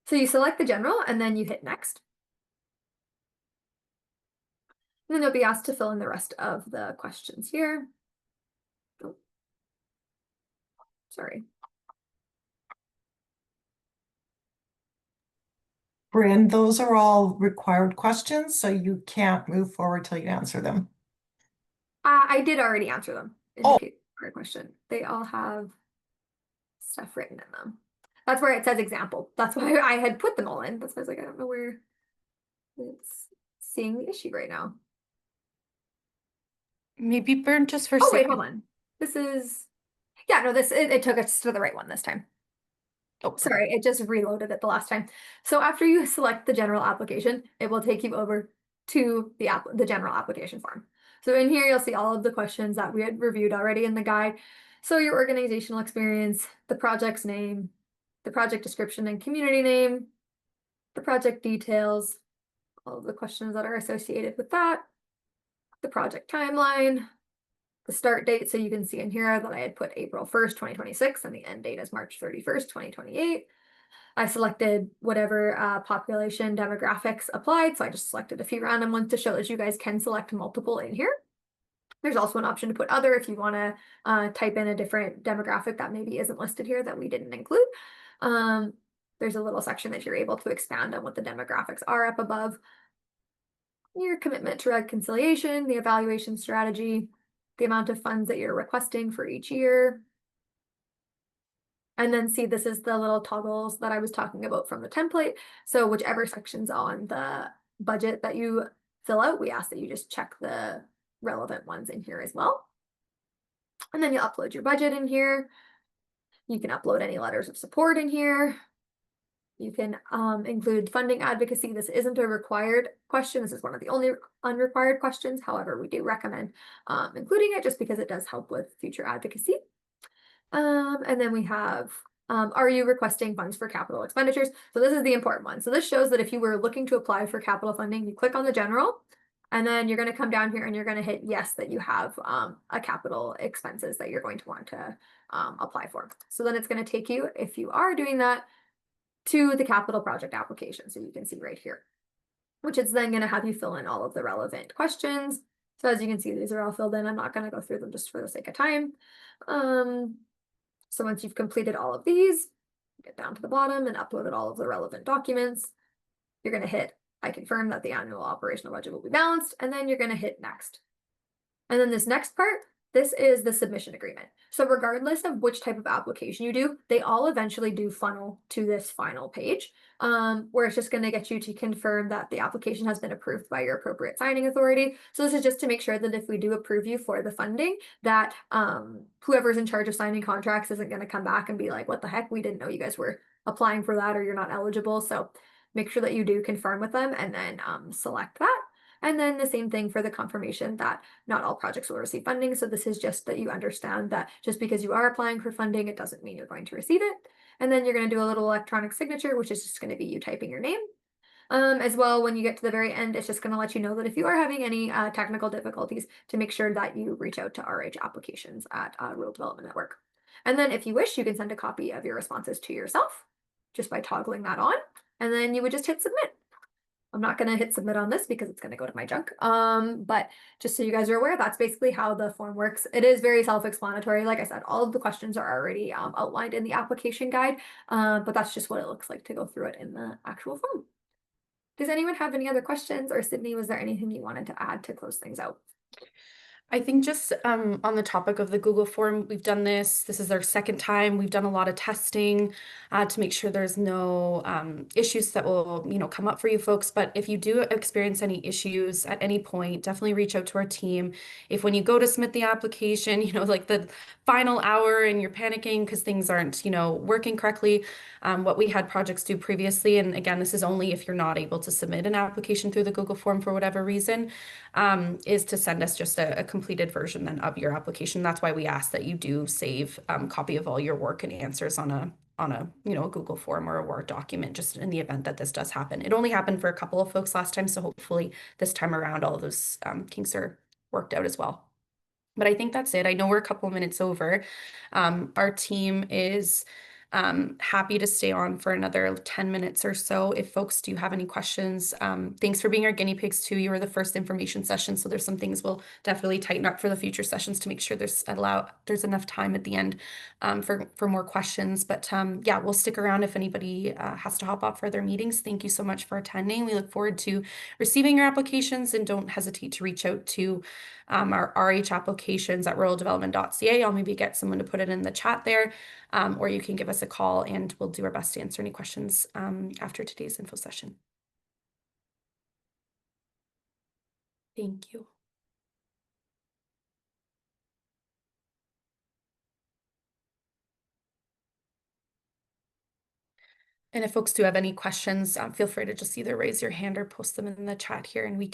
So you select the general and then you hit next. And then you'll be asked to fill in the rest of the questions here. Oh, sorry. Bryn, those are all required questions, so you can't move forward till you answer them. I did already answer them. Oh. Indicate per question. They all have stuff written in them. That's where it says example. That's why I had put them all in. That's why I was like, I don't know where it's seeing the issue right now. Maybe Burn just for Oh, wait, hold on. This is, yeah, no, it took us to the right one this time. Oh, sorry, it just reloaded it the last time. So after you select the general application, it will take you over to the general application form. So in here, you'll see all of the questions that we had reviewed already in the guide. So your organizational experience, the project's name, the project description and community name, the project details, all of the questions that are associated with that, the project timeline, the start date. So you can see in here that I had put April 1st, 2026, and the end date is March 31st, 2028. I selected whatever population demographics applied. So I just selected a few random ones to show that you guys can select multiple in here. There's also an option to put other if you want to type in a different demographic that maybe isn't listed here that we didn't include. There's a little section that you're able to expand on what the demographics are up above. Your commitment to reconciliation, the evaluation strategy, the amount of funds that you're requesting for each year. And then see, this is the little toggles that I was talking about from the template. So whichever section's on the budget that you fill out, we ask that you just check the relevant ones in here as well. And then you upload your budget in here. You can upload any letters of support in here. You can include funding advocacy. This isn't a required question. This is one of the only unrequired questions. However, we do recommend including it just because it does help with future advocacy. And then we have, are you requesting funds for capital expenditures? So this is the important one. So this shows that if you were looking to apply for capital funding, you click on the general, and then you're going to come down here and you're going to hit yes that you have a capital expenses that you're going to want to apply for. So then it's going to take you, if you are doing that, to the capital project application. So you can see right here, which is then going to have you fill in all of the relevant questions. So as you can see, these are all filled in. I'm not going to go through them just for the sake of time. So once you've completed all of these, get down to the bottom and uploaded all of the relevant documents, you're going to hit I confirm that the annual operational budget will be balanced, and then you're going to hit next. And then this next part, this is the submission agreement. So regardless of which type of application you do, they all eventually do funnel to this final page, where it's just going to get you to confirm that the application has been approved by your appropriate signing authority. So this is just to make sure that if we do approve you for the funding, that whoever's in charge of signing contracts isn't going to come back and be like, what the heck, we didn't know you guys were applying for that, or you're not eligible. So make sure that you do confirm with them and then select that. And then the same thing for the confirmation that not all projects will receive funding. So this is just that you understand that just because you are applying for funding, it doesn't mean you're going to receive it. And then you're going to do a little electronic signature, which is just going to be you typing your name. As well, when you get to the very end, it's just going to let you know that if you are having any technical difficulties, to make sure that you reach out to RH Applications at Rural Development Network. And then if you wish, you can send a copy of your responses to yourself just by toggling that on. and then you would just hit submit. I'm not going to hit submit on this because it's going to go to my junk. But just so you guys are aware, that's basically how the form works. It is very self-explanatory. Like I said, all of the questions are already outlined in the application guide, but that's just what it looks like to go through it in the actual form. Does anyone have any other questions? Or Sydney, was there anything you wanted to add to close things out? I think just on the topic of the Google form, we've done this. This is our second time. We've done a lot of testing to make sure there's no issues that will, come up for you folks. But if you do experience any issues at any point, definitely reach out to our team. If when you go to submit the application, like the final hour and you're panicking because things aren't, working correctly, what we had projects do previously, and again, this is only if you're not able to submit an application through the Google form for whatever reason, is to send us just a completed version then of your application. That's why we ask that you do save a copy of all your work and answers on a a Google form or a Word document, just in the event that this does happen. It only happened for a couple of folks last time, so hopefully this time around all of those kinks are worked out as well. But I think that's it. I know we're a couple of minutes over. Our team is happy to stay on for another 10 minutes or so if folks do have any questions. Thanks for being our guinea pigs too. You were the first information session, so there's some things we'll definitely tighten up for the future sessions to make sure there's enough time at the end for more questions. But yeah, we'll stick around if anybody has to hop off for their meetings. Thank you so much for attending. We look forward to receiving your applications, and don't hesitate to reach out to our RH applications at ruraldevelopment.ca. I'll maybe get someone to put it in the chat there, or you can give us a call and we'll do our best to answer any questions after today's info session. Thank you. And if folks do have any questions, feel free to just either raise your hand or post them in the chat here, and we can